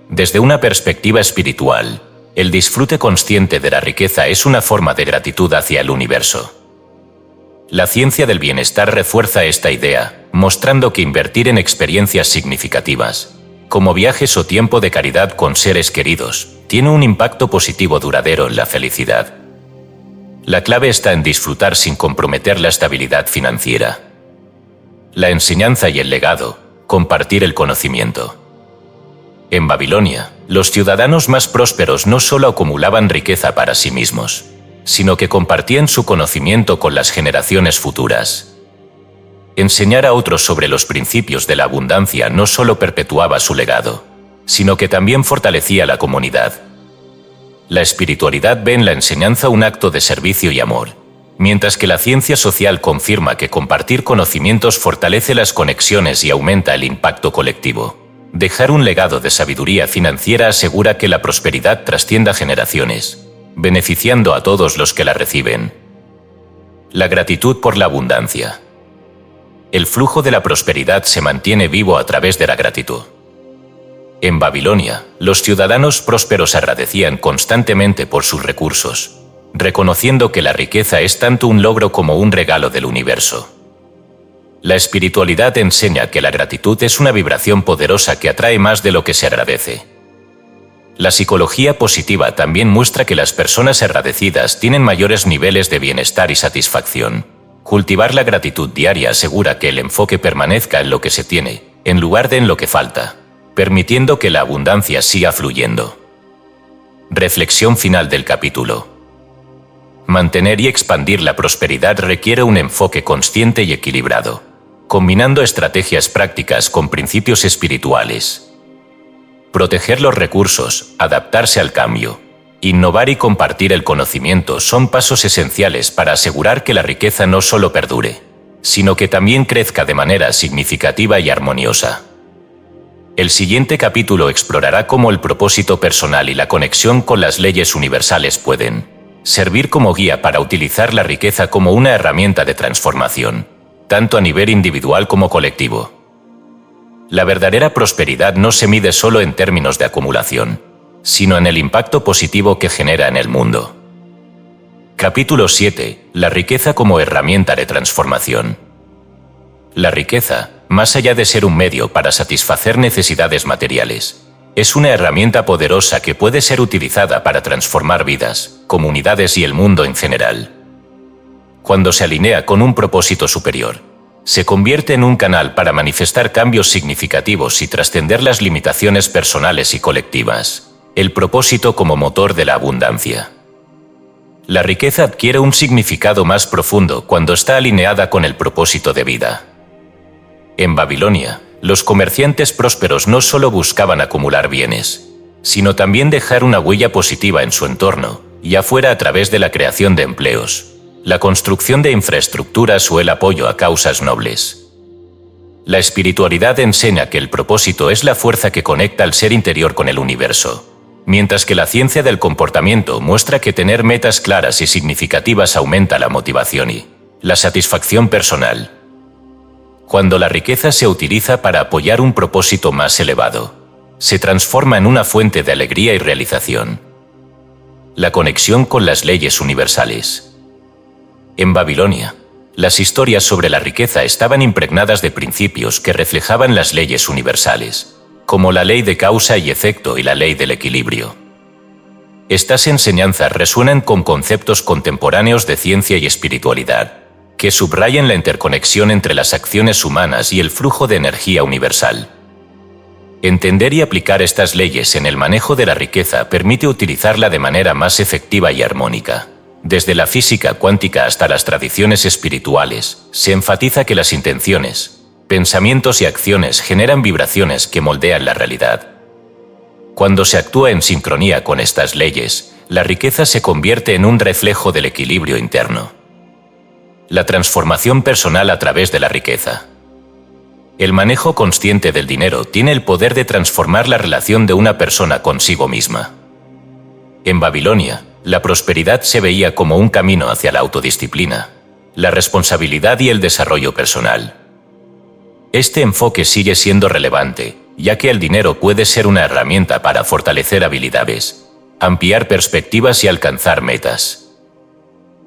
S1: Desde una perspectiva espiritual, el disfrute consciente de la riqueza es una forma de gratitud hacia el universo. La ciencia del bienestar refuerza esta idea, mostrando que invertir en experiencias significativas, como viajes o tiempo de caridad con seres queridos, tiene un impacto positivo duradero en la felicidad. La clave está en disfrutar sin comprometer la estabilidad financiera. La enseñanza y el legado, compartir el conocimiento. En Babilonia, los ciudadanos más prósperos no solo acumulaban riqueza para sí mismos, sino que compartían su conocimiento con las generaciones futuras. Enseñar a otros sobre los principios de la abundancia no solo perpetuaba su legado, sino que también fortalecía la comunidad. La espiritualidad ve en la enseñanza un acto de servicio y amor, mientras que la ciencia social confirma que compartir conocimientos fortalece las conexiones y aumenta el impacto colectivo. Dejar un legado de sabiduría financiera asegura que la prosperidad trascienda generaciones, beneficiando a todos los que la reciben. La gratitud por la abundancia. el flujo de la prosperidad se mantiene vivo a través de la gratitud. En Babilonia, los ciudadanos prósperos agradecían constantemente por sus recursos, reconociendo que la riqueza es tanto un logro como un regalo del universo. La espiritualidad enseña que la gratitud es una vibración poderosa que atrae más de lo que se agradece. La psicología positiva también muestra que las personas agradecidas tienen mayores niveles de bienestar y satisfacción. Cultivar la gratitud diaria asegura que el enfoque permanezca en lo que se tiene, en lugar de en lo que falta, permitiendo que la abundancia siga fluyendo. Reflexión final del capítulo. Mantener y expandir la prosperidad requiere un enfoque consciente y equilibrado, combinando estrategias prácticas con principios espirituales. Proteger los recursos, adaptarse al cambio, innovar y compartir el conocimiento son pasos esenciales para asegurar que la riqueza no solo perdure, sino que también crezca de manera significativa y armoniosa. El siguiente capítulo explorará cómo el propósito personal y la conexión con las leyes universales pueden servir como guía para utilizar la riqueza como una herramienta de transformación, tanto a nivel individual como colectivo. La verdadera prosperidad no se mide solo en términos de acumulación, sino en el impacto positivo que genera en el mundo. Capítulo 7. La riqueza como herramienta de transformación. La riqueza, más allá de ser un medio para satisfacer necesidades materiales, es una herramienta poderosa que puede ser utilizada para transformar vidas, comunidades y el mundo en general. Cuando se alinea con un propósito superior, se convierte en un canal para manifestar cambios significativos y trascender las limitaciones personales y colectivas. El propósito como motor de la abundancia. La riqueza adquiere un significado más profundo cuando está alineada con el propósito de vida. En Babilonia, los comerciantes prósperos no solo buscaban acumular bienes, sino también dejar una huella positiva en su entorno, ya fuera a través de la creación de empleos, la construcción de infraestructuras o el apoyo a causas nobles. La espiritualidad enseña que el propósito es la fuerza que conecta al ser interior con el universo, mientras que la ciencia del comportamiento muestra que tener metas claras y significativas aumenta la motivación y la satisfacción personal. Cuando la riqueza se utiliza para apoyar un propósito más elevado, se transforma en una fuente de alegría y realización. La conexión con las leyes universales. En Babilonia, las historias sobre la riqueza estaban impregnadas de principios que reflejaban las leyes universales, como la ley de causa y efecto y la ley del equilibrio. Estas enseñanzas resuenan con conceptos contemporáneos de ciencia y espiritualidad, que subrayan la interconexión entre las acciones humanas y el flujo de energía universal. Entender y aplicar estas leyes en el manejo de la riqueza permite utilizarla de manera más efectiva y armónica. Desde la física cuántica hasta las tradiciones espirituales, se enfatiza que las intenciones, pensamientos y acciones generan vibraciones que moldean la realidad. Cuando se actúa en sincronía con estas leyes, la riqueza se convierte en un reflejo del equilibrio interno. La transformación personal a través de la riqueza. El manejo consciente del dinero tiene el poder de transformar la relación de una persona consigo misma. En Babilonia, la prosperidad se veía como un camino hacia la autodisciplina, la responsabilidad y el desarrollo personal. Este enfoque sigue siendo relevante, ya que el dinero puede ser una herramienta para fortalecer habilidades, ampliar perspectivas y alcanzar metas.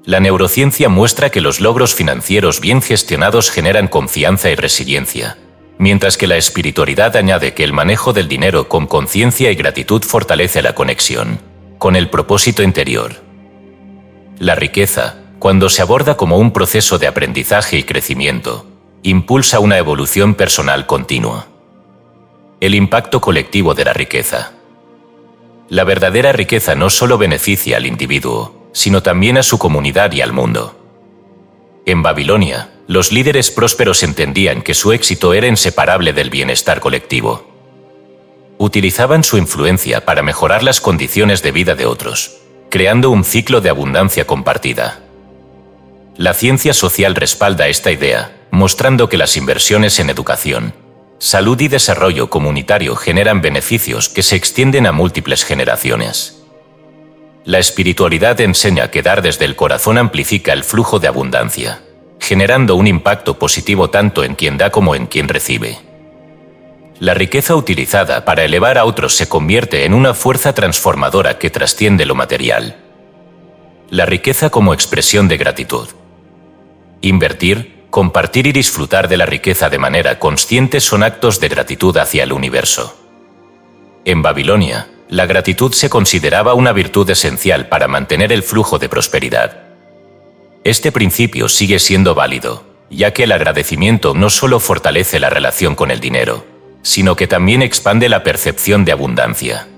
S1: La neurociencia muestra que los logros financieros bien gestionados generan confianza y resiliencia, mientras que la espiritualidad añade que el manejo del dinero con conciencia y gratitud fortalece la conexión con el propósito interior. La riqueza, cuando se aborda como un proceso de aprendizaje y crecimiento, impulsa una evolución personal continua. El impacto colectivo de la riqueza. La verdadera riqueza no solo beneficia al individuo, sino también a su comunidad y al mundo. En Babilonia, los líderes prósperos entendían que su éxito era inseparable del bienestar colectivo. Utilizaban su influencia para mejorar las condiciones de vida de otros, creando un ciclo de abundancia compartida. La ciencia social respalda esta idea, mostrando que las inversiones en educación, salud y desarrollo comunitario generan beneficios que se extienden a múltiples generaciones. La espiritualidad enseña que dar desde el corazón amplifica el flujo de abundancia, generando un impacto positivo tanto en quien da como en quien recibe. La riqueza utilizada para elevar a otros se convierte en una fuerza transformadora que trasciende lo material. La riqueza como expresión de gratitud. Invertir, compartir y disfrutar de la riqueza de manera consciente son actos de gratitud hacia el universo. En Babilonia, la gratitud se consideraba una virtud esencial para mantener el flujo de prosperidad. Este principio sigue siendo válido, ya que el agradecimiento no solo fortalece la relación con el dinero, sino que también expande la percepción de abundancia.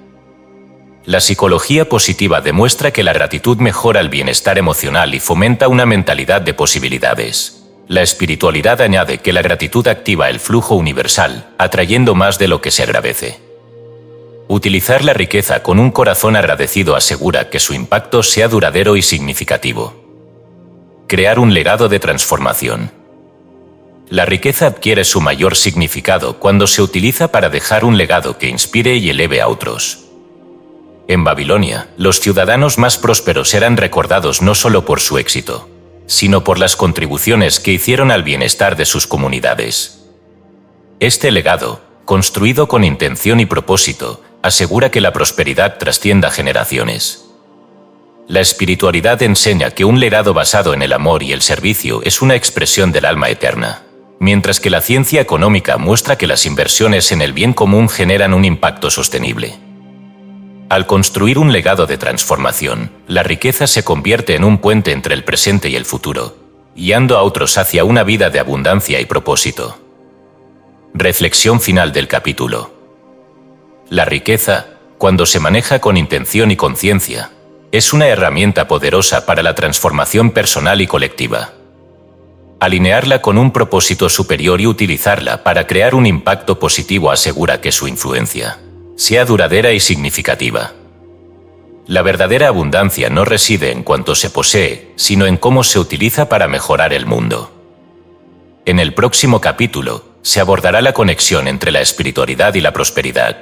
S1: La psicología positiva demuestra que la gratitud mejora el bienestar emocional y fomenta una mentalidad de posibilidades. La espiritualidad añade que la gratitud activa el flujo universal, atrayendo más de lo que se agradece. Utilizar la riqueza con un corazón agradecido asegura que su impacto sea duradero y significativo. Crear un legado de transformación. La riqueza adquiere su mayor significado cuando se utiliza para dejar un legado que inspire y eleve a otros. En Babilonia, los ciudadanos más prósperos eran recordados no solo por su éxito, sino por las contribuciones que hicieron al bienestar de sus comunidades. Este legado, construido con intención y propósito, asegura que la prosperidad trascienda generaciones. La espiritualidad enseña que un legado basado en el amor y el servicio es una expresión del alma eterna, mientras que la ciencia económica muestra que las inversiones en el bien común generan un impacto sostenible. Al construir un legado de transformación, la riqueza se convierte en un puente entre el presente y el futuro, guiando a otros hacia una vida de abundancia y propósito. Reflexión final del capítulo. La riqueza, cuando se maneja con intención y conciencia, es una herramienta poderosa para la transformación personal y colectiva. Alinearla con un propósito superior y utilizarla para crear un impacto positivo asegura que su influencia sea duradera y significativa. La verdadera abundancia no reside en cuánto se posee, sino en cómo se utiliza para mejorar el mundo. En el próximo capítulo, se abordará la conexión entre la espiritualidad y la prosperidad,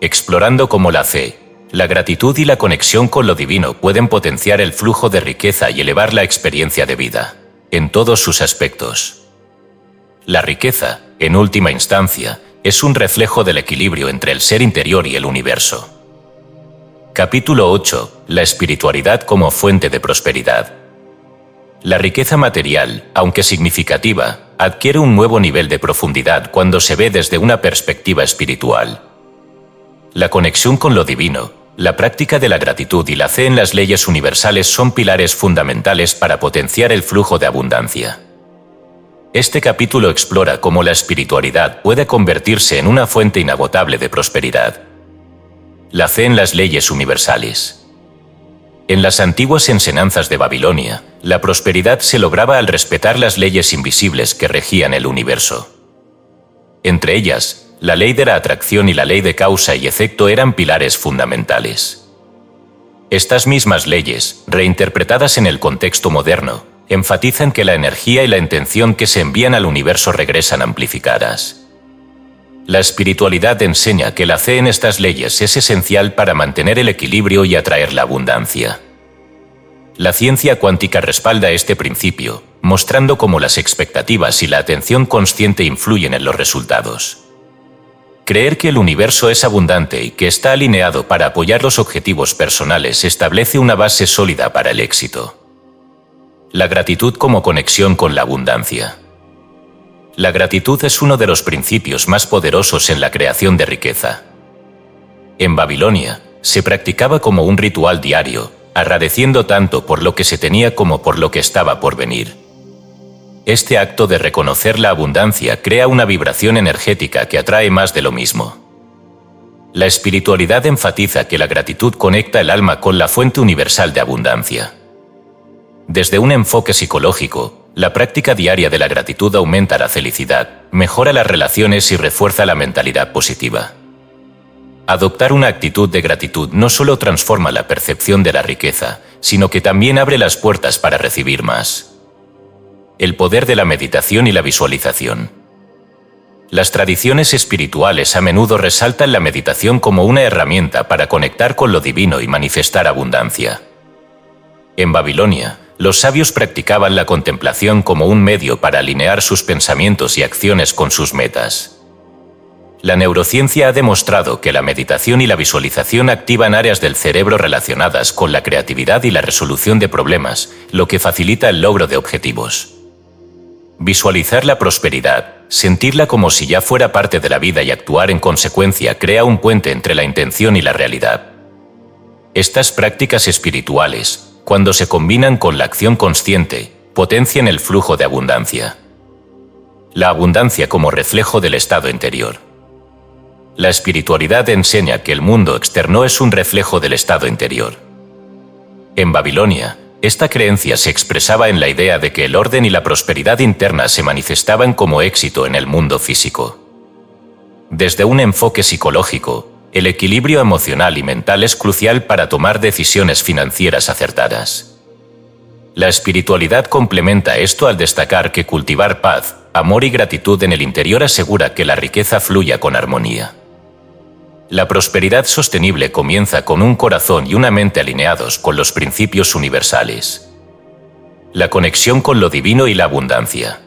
S1: explorando cómo la fe, la gratitud y la conexión con lo divino pueden potenciar el flujo de riqueza y elevar la experiencia de vida, en todos sus aspectos. La riqueza, en última instancia, es un reflejo del equilibrio entre el ser interior y el universo. Capítulo 8. La espiritualidad como fuente de prosperidad. La riqueza material, aunque significativa, adquiere un nuevo nivel de profundidad cuando se ve desde una perspectiva espiritual. La conexión con lo divino, la práctica de la gratitud y la fe en las leyes universales son pilares fundamentales para potenciar el flujo de abundancia. Este capítulo explora cómo la espiritualidad puede convertirse en una fuente inagotable de prosperidad. La fe en las leyes universales. En las antiguas enseñanzas de Babilonia, la prosperidad se lograba al respetar las leyes invisibles que regían el universo. Entre ellas, la ley de la atracción y la ley de causa y efecto eran pilares fundamentales. Estas mismas leyes, reinterpretadas en el contexto moderno, enfatizan que la energía y la intención que se envían al universo regresan amplificadas. La espiritualidad enseña que la fe en estas leyes es esencial para mantener el equilibrio y atraer la abundancia. La ciencia cuántica respalda este principio, mostrando cómo las expectativas y la atención consciente influyen en los resultados. Creer que el universo es abundante y que está alineado para apoyar los objetivos personales establece una base sólida para el éxito. La gratitud como conexión con la abundancia. La gratitud es uno de los principios más poderosos en la creación de riqueza. En Babilonia, se practicaba como un ritual diario, agradeciendo tanto por lo que se tenía como por lo que estaba por venir. Este acto de reconocer la abundancia crea una vibración energética que atrae más de lo mismo. La espiritualidad enfatiza que la gratitud conecta el alma con la fuente universal de abundancia. Desde un enfoque psicológico, la práctica diaria de la gratitud aumenta la felicidad, mejora las relaciones y refuerza la mentalidad positiva. Adoptar una actitud de gratitud no solo transforma la percepción de la riqueza, sino que también abre las puertas para recibir más. El poder de la meditación y la visualización. Las tradiciones espirituales a menudo resaltan la meditación como una herramienta para conectar con lo divino y manifestar abundancia. En Babilonia, los sabios practicaban la contemplación como un medio para alinear sus pensamientos y acciones con sus metas. La neurociencia ha demostrado que la meditación y la visualización activan áreas del cerebro relacionadas con la creatividad y la resolución de problemas, lo que facilita el logro de objetivos. Visualizar la prosperidad, sentirla como si ya fuera parte de la vida y actuar en consecuencia crea un puente entre la intención y la realidad. Estas prácticas espirituales, cuando se combinan con la acción consciente, potencian el flujo de abundancia. La abundancia como reflejo del estado interior. La espiritualidad enseña que el mundo externo es un reflejo del estado interior. En Babilonia, esta creencia se expresaba en la idea de que el orden y la prosperidad interna se manifestaban como éxito en el mundo físico. Desde un enfoque psicológico, el equilibrio emocional y mental es crucial para tomar decisiones financieras acertadas. La espiritualidad complementa esto al destacar que cultivar paz, amor y gratitud en el interior asegura que la riqueza fluya con armonía. La prosperidad sostenible comienza con un corazón y una mente alineados con los principios universales. La conexión con lo divino y la abundancia.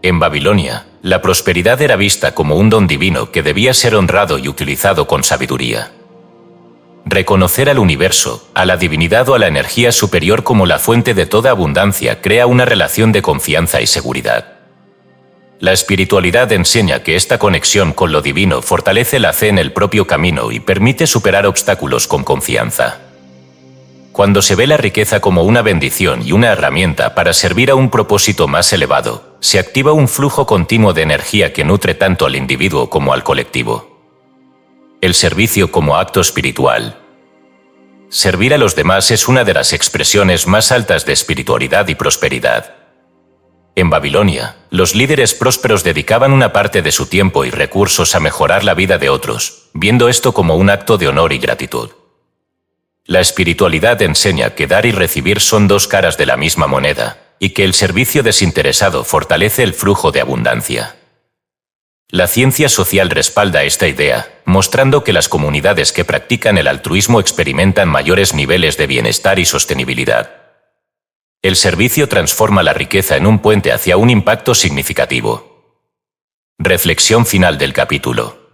S1: En Babilonia, la prosperidad era vista como un don divino que debía ser honrado y utilizado con sabiduría. Reconocer al universo, a la divinidad o a la energía superior como la fuente de toda abundancia crea una relación de confianza y seguridad. La espiritualidad enseña que esta conexión con lo divino fortalece la fe en el propio camino y permite superar obstáculos con confianza. Cuando se ve la riqueza como una bendición y una herramienta para servir a un propósito más elevado, se activa un flujo continuo de energía que nutre tanto al individuo como al colectivo. El servicio como acto espiritual. Servir a los demás es una de las expresiones más altas de espiritualidad y prosperidad. En Babilonia, los líderes prósperos dedicaban una parte de su tiempo y recursos a mejorar la vida de otros, viendo esto como un acto de honor y gratitud. La espiritualidad enseña que dar y recibir son dos caras de la misma moneda, y que el servicio desinteresado fortalece el flujo de abundancia. La ciencia social respalda esta idea, mostrando que las comunidades que practican el altruismo experimentan mayores niveles de bienestar y sostenibilidad. El servicio transforma la riqueza en un puente hacia un impacto significativo. Reflexión final del capítulo.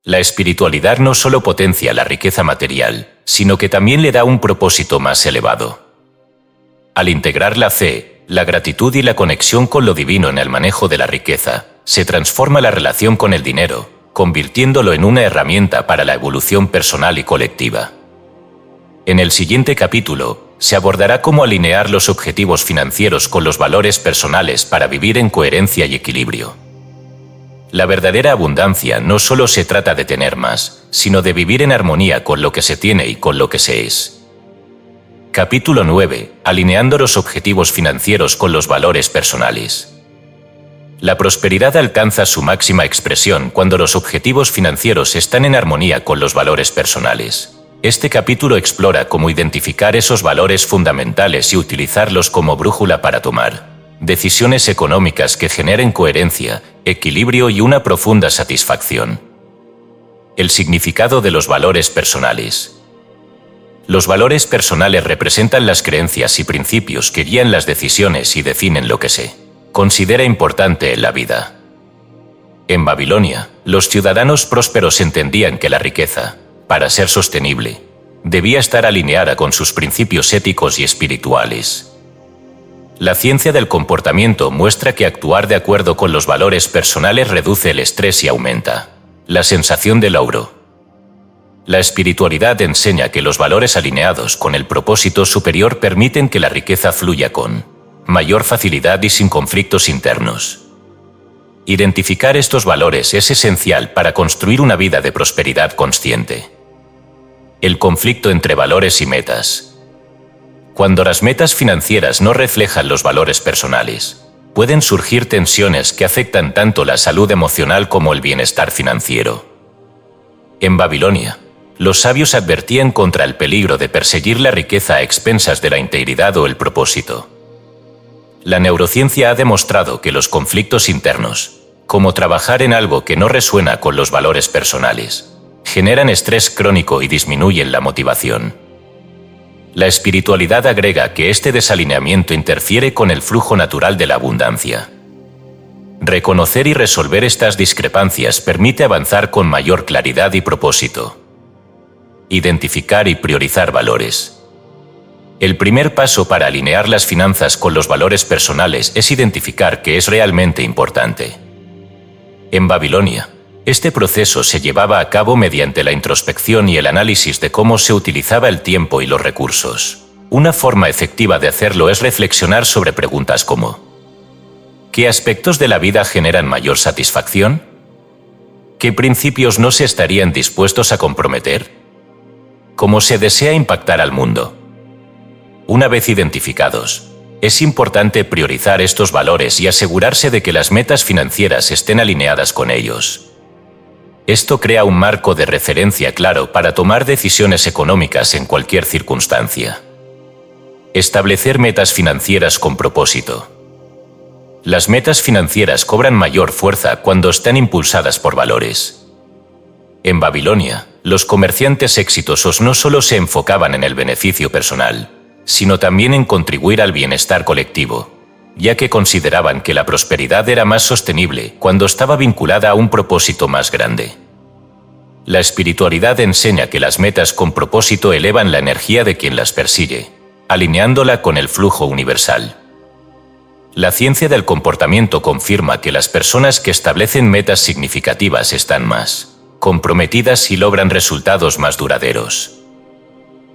S1: La espiritualidad no solo potencia la riqueza material, sino que también le da un propósito más elevado. Al integrar la fe, la gratitud y la conexión con lo divino en el manejo de la riqueza, se transforma la relación con el dinero, convirtiéndolo en una herramienta para la evolución personal y colectiva. En el siguiente capítulo, se abordará cómo alinear los objetivos financieros con los valores personales para vivir en coherencia y equilibrio. La verdadera abundancia no solo se trata de tener más, sino de vivir en armonía con lo que se tiene y con lo que se es. Capítulo 9. Alineando los objetivos financieros con los valores personales. La prosperidad alcanza su máxima expresión cuando los objetivos financieros están en armonía con los valores personales. Este capítulo explora cómo identificar esos valores fundamentales y utilizarlos como brújula para tomar decisiones económicas que generen coherencia, equilibrio y una profunda satisfacción. El significado de los valores personales. Los valores personales representan las creencias y principios que guían las decisiones y definen lo que se considera importante en la vida. En Babilonia, los ciudadanos prósperos entendían que la riqueza, para ser sostenible, debía estar alineada con sus principios éticos y espirituales. La ciencia del comportamiento muestra que actuar de acuerdo con los valores personales reduce el estrés y aumenta la sensación de logro. La espiritualidad enseña que los valores alineados con el propósito superior permiten que la riqueza fluya con mayor facilidad y sin conflictos internos. Identificar estos valores es esencial para construir una vida de prosperidad consciente. El conflicto entre valores y metas. Cuando las metas financieras no reflejan los valores personales, pueden surgir tensiones que afectan tanto la salud emocional como el bienestar financiero. En Babilonia, los sabios advertían contra el peligro de perseguir la riqueza a expensas de la integridad o el propósito. La neurociencia ha demostrado que los conflictos internos, como trabajar en algo que no resuena con los valores personales, generan estrés crónico y disminuyen la motivación. La espiritualidad agrega que este desalineamiento interfiere con el flujo natural de la abundancia. Reconocer y resolver estas discrepancias permite avanzar con mayor claridad y propósito. Identificar y priorizar valores. El primer paso para alinear las finanzas con los valores personales es identificar qué es realmente importante. En Babilonia, este proceso se llevaba a cabo mediante la introspección y el análisis de cómo se utilizaba el tiempo y los recursos. Una forma efectiva de hacerlo es reflexionar sobre preguntas como: ¿qué aspectos de la vida generan mayor satisfacción? ¿Qué principios no se estarían dispuestos a comprometer? ¿Cómo se desea impactar al mundo? Una vez identificados, es importante priorizar estos valores y asegurarse de que las metas financieras estén alineadas con ellos. Esto crea un marco de referencia claro para tomar decisiones económicas en cualquier circunstancia. Establecer metas financieras con propósito. Las metas financieras cobran mayor fuerza cuando están impulsadas por valores. En Babilonia, los comerciantes exitosos no solo se enfocaban en el beneficio personal, sino también en contribuir al bienestar colectivo, ya que consideraban que la prosperidad era más sostenible cuando estaba vinculada a un propósito más grande. La espiritualidad enseña que las metas con propósito elevan la energía de quien las persigue, alineándola con el flujo universal. La ciencia del comportamiento confirma que las personas que establecen metas significativas están más comprometidas y logran resultados más duraderos.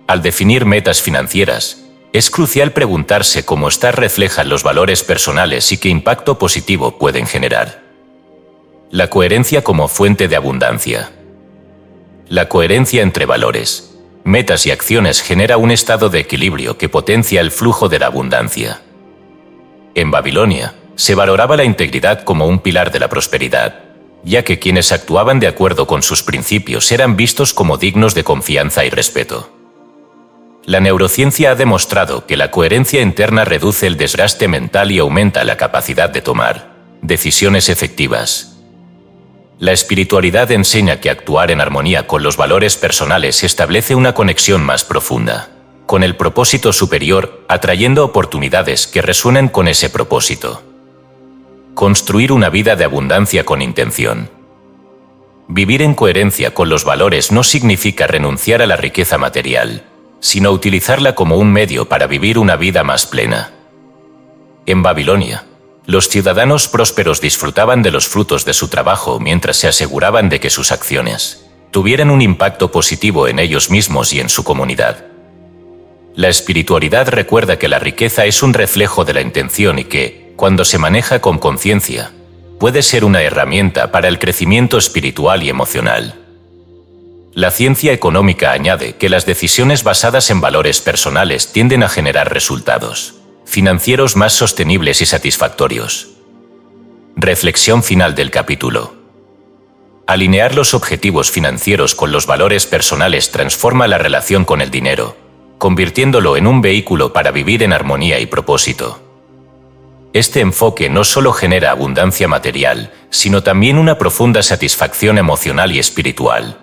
S1: Al definir metas financieras, es crucial preguntarse cómo estas reflejan los valores personales y qué impacto positivo pueden generar. La coherencia como fuente de abundancia. La coherencia entre valores, metas y acciones genera un estado de equilibrio que potencia el flujo de la abundancia. En Babilonia, se valoraba la integridad como un pilar de la prosperidad, ya que quienes actuaban de acuerdo con sus principios eran vistos como dignos de confianza y respeto. La neurociencia ha demostrado que la coherencia interna reduce el desgaste mental y aumenta la capacidad de tomar decisiones efectivas. La espiritualidad enseña que actuar en armonía con los valores personales establece una conexión más profunda con el propósito superior, atrayendo oportunidades que resuenan con ese propósito. Construir una vida de abundancia con intención. Vivir en coherencia con los valores no significa renunciar a la riqueza material, sino utilizarla como un medio para vivir una vida más plena. En Babilonia, los ciudadanos prósperos disfrutaban de los frutos de su trabajo mientras se aseguraban de que sus acciones tuvieran un impacto positivo en ellos mismos y en su comunidad. La espiritualidad recuerda que la riqueza es un reflejo de la intención y que, cuando se maneja con conciencia, puede ser una herramienta para el crecimiento espiritual y emocional. La ciencia económica añade que las decisiones basadas en valores personales tienden a generar resultados financieros más sostenibles y satisfactorios. Reflexión final del capítulo. Alinear los objetivos financieros con los valores personales transforma la relación con el dinero, convirtiéndolo en un vehículo para vivir en armonía y propósito. Este enfoque no solo genera abundancia material, sino también una profunda satisfacción emocional y espiritual.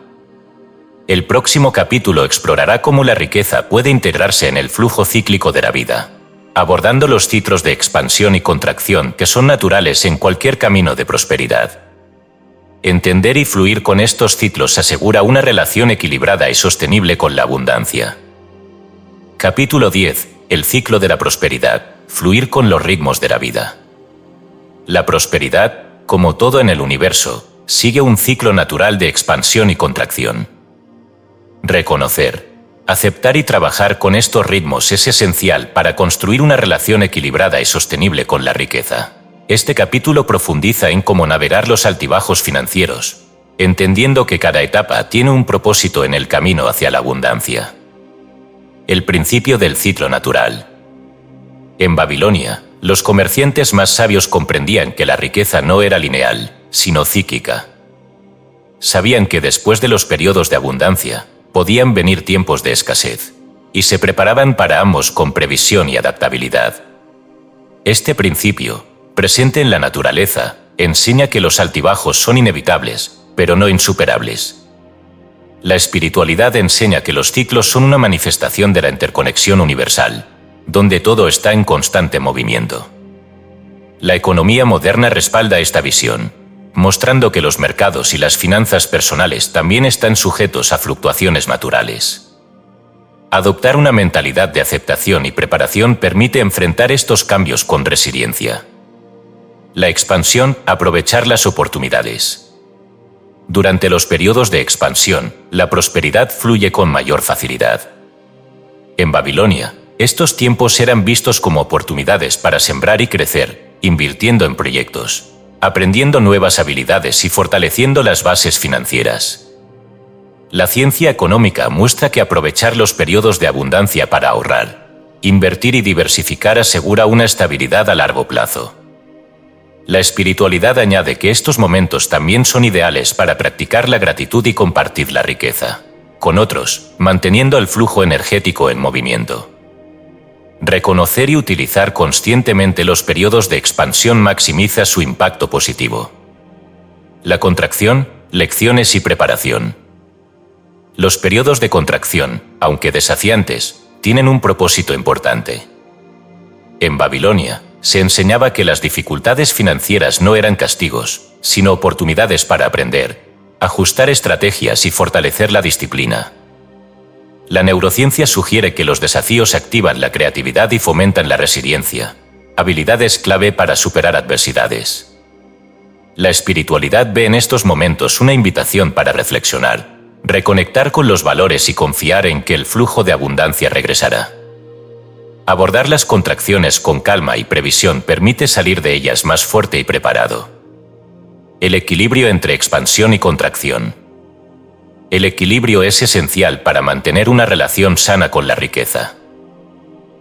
S1: El próximo capítulo explorará cómo la riqueza puede integrarse en el flujo cíclico de la vida, abordando los ciclos de expansión y contracción que son naturales en cualquier camino de prosperidad. Entender y fluir con estos ciclos asegura una relación equilibrada y sostenible con la abundancia. Capítulo 10. El ciclo de la prosperidad. Fluir con los ritmos de la vida. La prosperidad, como todo en el universo, sigue un ciclo natural de expansión y contracción. Reconocer, aceptar y trabajar con estos ritmos es esencial para construir una relación equilibrada y sostenible con la riqueza. Este capítulo profundiza en cómo navegar los altibajos financieros, entendiendo que cada etapa tiene un propósito en el camino hacia la abundancia. El principio del ciclo natural. En Babilonia, los comerciantes más sabios comprendían que la riqueza no era lineal, sino cíclica. Sabían que después de los periodos de abundancia, podían venir tiempos de escasez, y se preparaban para ambos con previsión y adaptabilidad. Este principio, presente en la naturaleza, enseña que los altibajos son inevitables, pero no insuperables. La espiritualidad enseña que los ciclos son una manifestación de la interconexión universal, donde todo está en constante movimiento. La economía moderna respalda esta visión, mostrando que los mercados y las finanzas personales también están sujetos a fluctuaciones naturales. Adoptar una mentalidad de aceptación y preparación permite enfrentar estos cambios con resiliencia. La expansión, aprovechar las oportunidades. Durante los periodos de expansión, la prosperidad fluye con mayor facilidad. En Babilonia, estos tiempos eran vistos como oportunidades para sembrar y crecer, invirtiendo en proyectos, aprendiendo nuevas habilidades y fortaleciendo las bases financieras. La ciencia económica muestra que aprovechar los periodos de abundancia para ahorrar, invertir y diversificar asegura una estabilidad a largo plazo. La espiritualidad añade que estos momentos también son ideales para practicar la gratitud y compartir la riqueza con otros, manteniendo el flujo energético en movimiento. Reconocer y utilizar conscientemente los periodos de expansión maximiza su impacto positivo. La contracción, lecciones y preparación. Los periodos de contracción, aunque desafiantes, tienen un propósito importante. En Babilonia, se enseñaba que las dificultades financieras no eran castigos, sino oportunidades para aprender, ajustar estrategias y fortalecer la disciplina. La neurociencia sugiere que los desafíos activan la creatividad y fomentan la resiliencia, habilidades clave para superar adversidades. La espiritualidad ve en estos momentos una invitación para reflexionar, reconectar con los valores y confiar en que el flujo de abundancia regresará. Abordar las contracciones con calma y previsión permite salir de ellas más fuerte y preparado. El equilibrio entre expansión y contracción. El equilibrio es esencial para mantener una relación sana con la riqueza.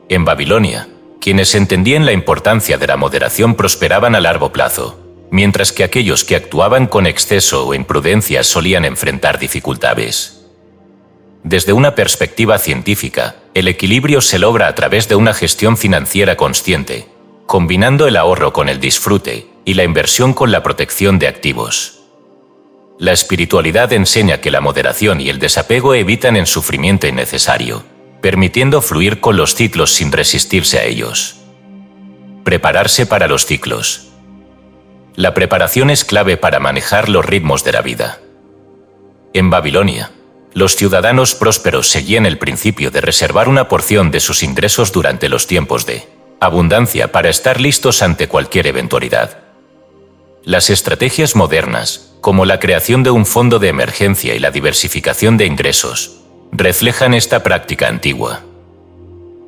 S1: En Babilonia, quienes entendían la importancia de la moderación prosperaban a largo plazo, mientras que aquellos que actuaban con exceso o imprudencia solían enfrentar dificultades. Desde una perspectiva científica, el equilibrio se logra a través de una gestión financiera consciente, combinando el ahorro con el disfrute y la inversión con la protección de activos. La espiritualidad enseña que la moderación y el desapego evitan el sufrimiento innecesario, permitiendo fluir con los ciclos sin resistirse a ellos. Prepararse para los ciclos. La preparación es clave para manejar los ritmos de la vida. En Babilonia, los ciudadanos prósperos seguían el principio de reservar una porción de sus ingresos durante los tiempos de abundancia para estar listos ante cualquier eventualidad. Las estrategias modernas, como la creación de un fondo de emergencia y la diversificación de ingresos, reflejan esta práctica antigua.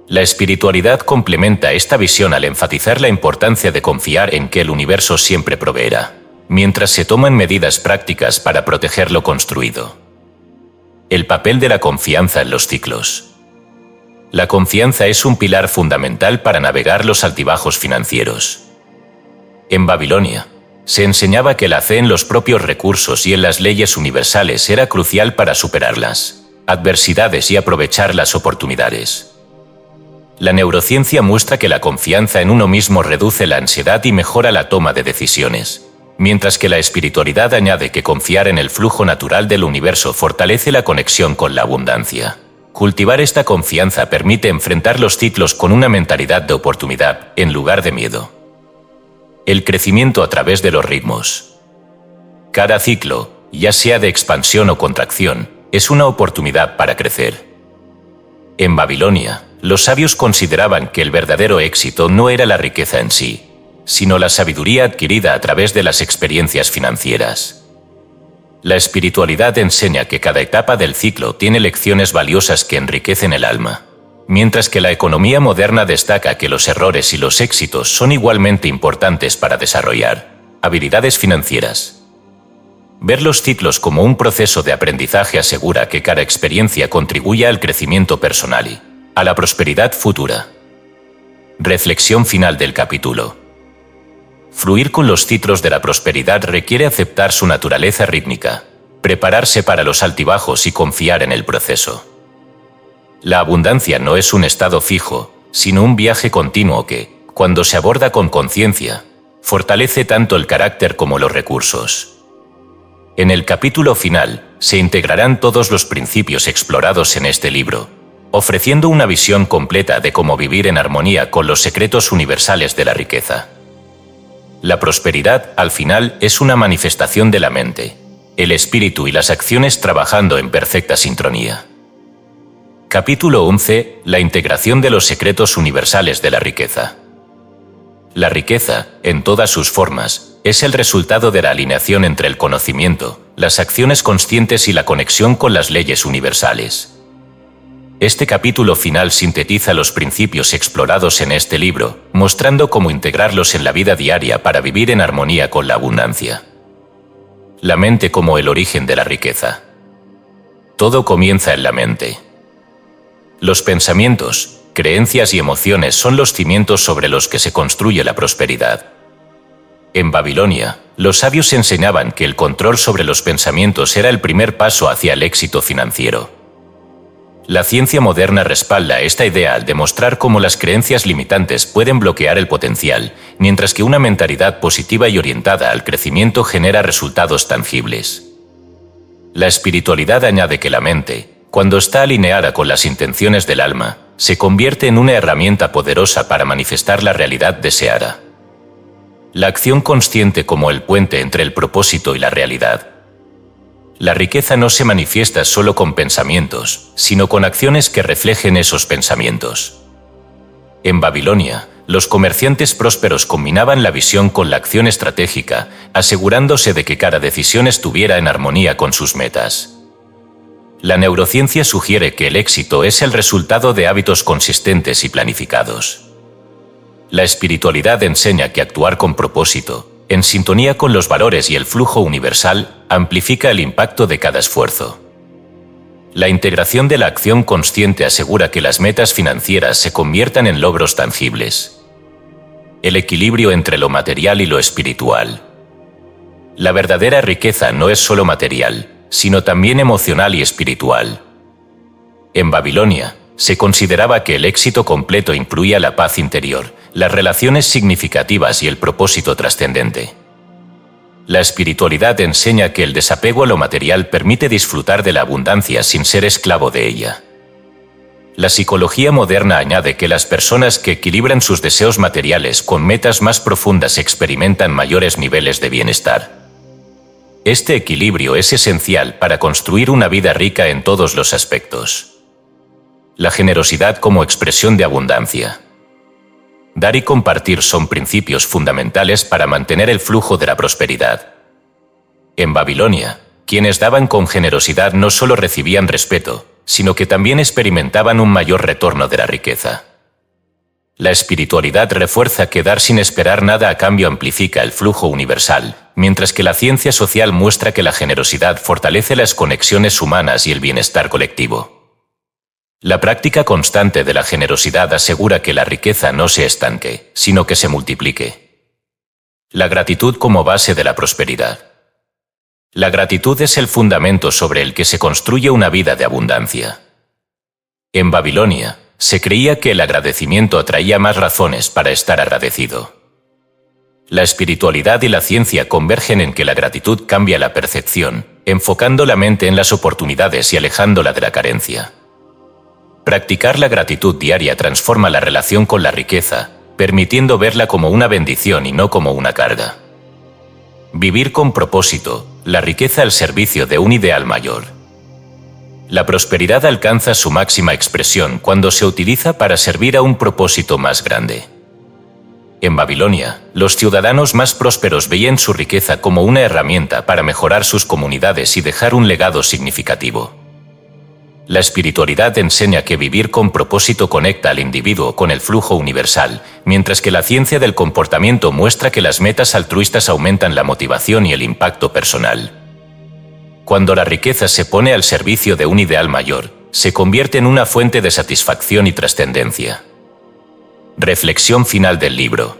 S1: La espiritualidad complementa esta visión al enfatizar la importancia de confiar en que el universo siempre proveerá, mientras se toman medidas prácticas para proteger lo construido. El papel de la confianza en los ciclos. La confianza es un pilar fundamental para navegar los altibajos financieros. En Babilonia, se enseñaba que la fe en los propios recursos y en las leyes universales era crucial para superar las adversidades y aprovechar las oportunidades. La neurociencia muestra que la confianza en uno mismo reduce la ansiedad y mejora la toma de decisiones, mientras que la espiritualidad añade que confiar en el flujo natural del universo fortalece la conexión con la abundancia. Cultivar esta confianza permite enfrentar los ciclos con una mentalidad de oportunidad, en lugar de miedo. El crecimiento a través de los ritmos. Cada ciclo, ya sea de expansión o contracción, es una oportunidad para crecer. En Babilonia, los sabios consideraban que el verdadero éxito no era la riqueza en sí, sino la sabiduría adquirida a través de las experiencias financieras. La espiritualidad enseña que cada etapa del ciclo tiene lecciones valiosas que enriquecen el alma, mientras que la economía moderna destaca que los errores y los éxitos son igualmente importantes para desarrollar habilidades financieras. Ver los ciclos como un proceso de aprendizaje asegura que cada experiencia contribuya al crecimiento personal y a la prosperidad futura. Reflexión final del capítulo. Fluir con los ciclos de la prosperidad requiere aceptar su naturaleza rítmica, prepararse para los altibajos y confiar en el proceso. La abundancia no es un estado fijo, sino un viaje continuo que, cuando se aborda con conciencia, fortalece tanto el carácter como los recursos. En el capítulo final, se integrarán todos los principios explorados en este libro, ofreciendo una visión completa de cómo vivir en armonía con los secretos universales de la riqueza. La prosperidad, al final, es una manifestación de la mente, el espíritu y las acciones trabajando en perfecta sincronía. Capítulo 11. La integración de los secretos universales de la riqueza. La riqueza, en todas sus formas, es el resultado de la alineación entre el conocimiento, las acciones conscientes y la conexión con las leyes universales. Este capítulo final sintetiza los principios explorados en este libro, mostrando cómo integrarlos en la vida diaria para vivir en armonía con la abundancia. La mente como el origen de la riqueza. Todo comienza en la mente. Los pensamientos, creencias y emociones son los cimientos sobre los que se construye la prosperidad. En Babilonia, los sabios enseñaban que el control sobre los pensamientos era el primer paso hacia el éxito financiero. La ciencia moderna respalda esta idea al demostrar cómo las creencias limitantes pueden bloquear el potencial, mientras que una mentalidad positiva y orientada al crecimiento genera resultados tangibles. La espiritualidad añade que la mente, cuando está alineada con las intenciones del alma, se convierte en una herramienta poderosa para manifestar la realidad deseada. La acción consciente como el puente entre el propósito y la realidad. La riqueza no se manifiesta solo con pensamientos, sino con acciones que reflejen esos pensamientos. En Babilonia, los comerciantes prósperos combinaban la visión con la acción estratégica, asegurándose de que cada decisión estuviera en armonía con sus metas. La neurociencia sugiere que el éxito es el resultado de hábitos consistentes y planificados. La espiritualidad enseña que actuar con propósito, en sintonía con los valores y el flujo universal, amplifica el impacto de cada esfuerzo. La integración de la acción consciente asegura que las metas financieras se conviertan en logros tangibles. El equilibrio entre lo material y lo espiritual. La verdadera riqueza no es solo material, sino también emocional y espiritual. En Babilonia, se consideraba que el éxito completo incluía la paz interior, las relaciones significativas y el propósito trascendente. La espiritualidad enseña que el desapego a lo material permite disfrutar de la abundancia sin ser esclavo de ella. La psicología moderna añade que las personas que equilibran sus deseos materiales con metas más profundas experimentan mayores niveles de bienestar. Este equilibrio es esencial para construir una vida rica en todos los aspectos. La generosidad como expresión de abundancia. Dar y compartir son principios fundamentales para mantener el flujo de la prosperidad. En Babilonia, quienes daban con generosidad no solo recibían respeto, sino que también experimentaban un mayor retorno de la riqueza. La espiritualidad refuerza que dar sin esperar nada a cambio amplifica el flujo universal, mientras que la ciencia social muestra que la generosidad fortalece las conexiones humanas y el bienestar colectivo. La práctica constante de la generosidad asegura que la riqueza no se estanque, sino que se multiplique. La gratitud como base de la prosperidad. La gratitud es el fundamento sobre el que se construye una vida de abundancia. En Babilonia, se creía que el agradecimiento atraía más razones para estar agradecido. La espiritualidad y la ciencia convergen en que la gratitud cambia la percepción, enfocando la mente en las oportunidades y alejándola de la carencia. Practicar la gratitud diaria transforma la relación con la riqueza, permitiendo verla como una bendición y no como una carga. Vivir con propósito, la riqueza al servicio de un ideal mayor. La prosperidad alcanza su máxima expresión cuando se utiliza para servir a un propósito más grande. En Babilonia, los ciudadanos más prósperos veían su riqueza como una herramienta para mejorar sus comunidades y dejar un legado significativo. La espiritualidad enseña que vivir con propósito conecta al individuo con el flujo universal, mientras que la ciencia del comportamiento muestra que las metas altruistas aumentan la motivación y el impacto personal. Cuando la riqueza se pone al servicio de un ideal mayor, se convierte en una fuente de satisfacción y trascendencia. Reflexión final del libro.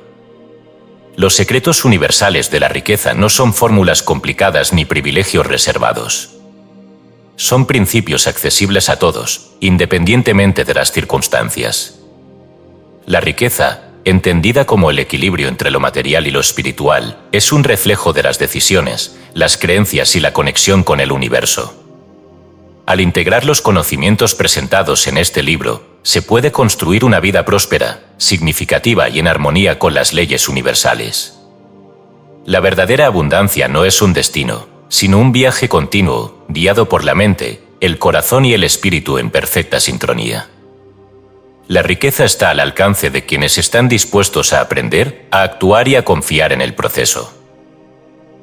S1: Los secretos universales de la riqueza no son fórmulas complicadas ni privilegios reservados. Son principios accesibles a todos, independientemente de las circunstancias. La riqueza, entendida como el equilibrio entre lo material y lo espiritual, es un reflejo de las decisiones, las creencias y la conexión con el universo. Al integrar los conocimientos presentados en este libro, se puede construir una vida próspera, significativa y en armonía con las leyes universales. La verdadera abundancia no es un destino, sino un viaje continuo, guiado por la mente, el corazón y el espíritu en perfecta sincronía. La riqueza está al alcance de quienes están dispuestos a aprender, a actuar y a confiar en el proceso.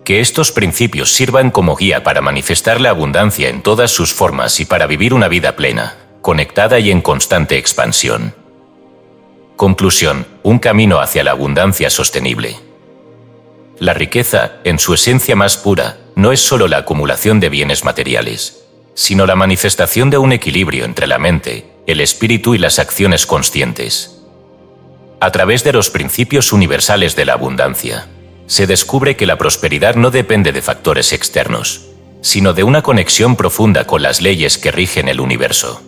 S1: Que estos principios sirvan como guía para manifestar la abundancia en todas sus formas y para vivir una vida plena, conectada y en constante expansión. Conclusión: un camino hacia la abundancia sostenible. La riqueza, en su esencia más pura, no es solo la acumulación de bienes materiales, sino la manifestación de un equilibrio entre la mente, el espíritu y las acciones conscientes. A través de los principios universales de la abundancia, se descubre que la prosperidad no depende de factores externos, sino de una conexión profunda con las leyes que rigen el universo.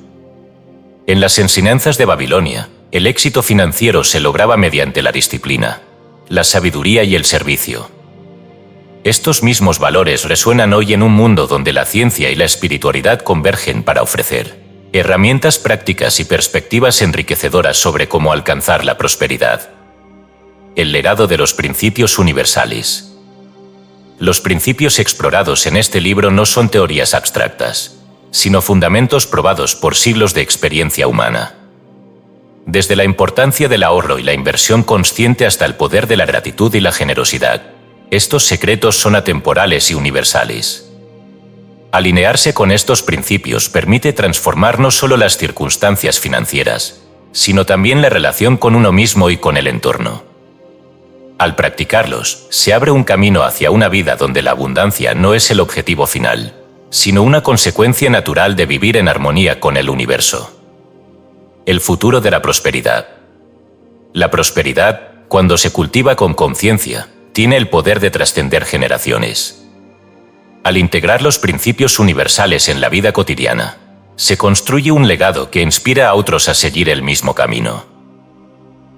S1: En las enseñanzas de Babilonia, el éxito financiero se lograba mediante la disciplina, la sabiduría y el servicio. Estos mismos valores resuenan hoy en un mundo donde la ciencia y la espiritualidad convergen para ofrecer herramientas prácticas y perspectivas enriquecedoras sobre cómo alcanzar la prosperidad. El legado de los principios universales. Los principios explorados en este libro no son teorías abstractas, sino fundamentos probados por siglos de experiencia humana. Desde la importancia del ahorro y la inversión consciente hasta el poder de la gratitud y la generosidad, estos secretos son atemporales y universales. Alinearse con estos principios permite transformar no solo las circunstancias financieras, sino también la relación con uno mismo y con el entorno. Al practicarlos, se abre un camino hacia una vida donde la abundancia no es el objetivo final, sino una consecuencia natural de vivir en armonía con el universo. El futuro de la prosperidad. La prosperidad, cuando se cultiva con conciencia, tiene el poder de trascender generaciones. Al integrar los principios universales en la vida cotidiana, se construye un legado que inspira a otros a seguir el mismo camino.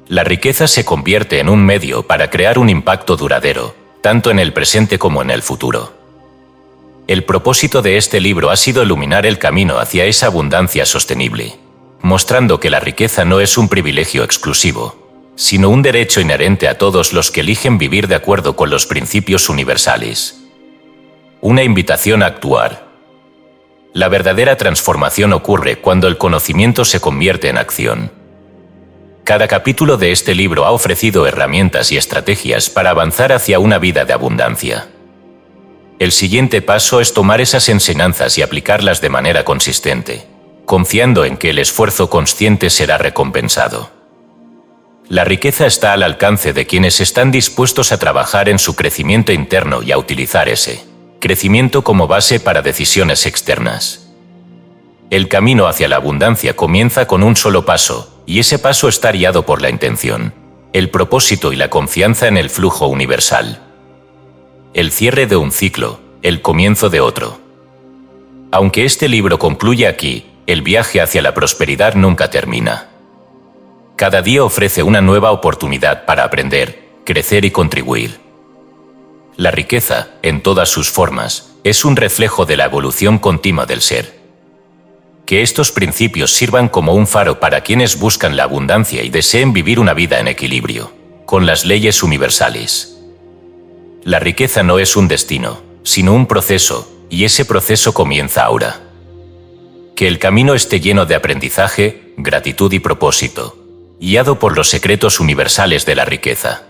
S1: La riqueza se convierte en un medio para crear un impacto duradero, tanto en el presente como en el futuro. El propósito de este libro ha sido iluminar el camino hacia esa abundancia sostenible, mostrando que la riqueza no es un privilegio exclusivo, sino un derecho inherente a todos los que eligen vivir de acuerdo con los principios universales. Una invitación a actuar. La verdadera transformación ocurre cuando el conocimiento se convierte en acción. Cada capítulo de este libro ha ofrecido herramientas y estrategias para avanzar hacia una vida de abundancia. El siguiente paso es tomar esas enseñanzas y aplicarlas de manera consistente, confiando en que el esfuerzo consciente será recompensado. La riqueza está al alcance de quienes están dispuestos a trabajar en su crecimiento interno y a utilizar ese crecimiento como base para decisiones externas. El camino hacia la abundancia comienza con un solo paso, y ese paso está guiado por la intención, el propósito y la confianza en el flujo universal. El cierre de un ciclo, el comienzo de otro. Aunque este libro concluye aquí, el viaje hacia la prosperidad nunca termina. Cada día ofrece una nueva oportunidad para aprender, crecer y contribuir. La riqueza, en todas sus formas, es un reflejo de la evolución continua del ser. Que estos principios sirvan como un faro para quienes buscan la abundancia y deseen vivir una vida en equilibrio, con las leyes universales. La riqueza no es un destino, sino un proceso, y ese proceso comienza ahora. Que el camino esté lleno de aprendizaje, gratitud y propósito, guiado por los secretos universales de la riqueza.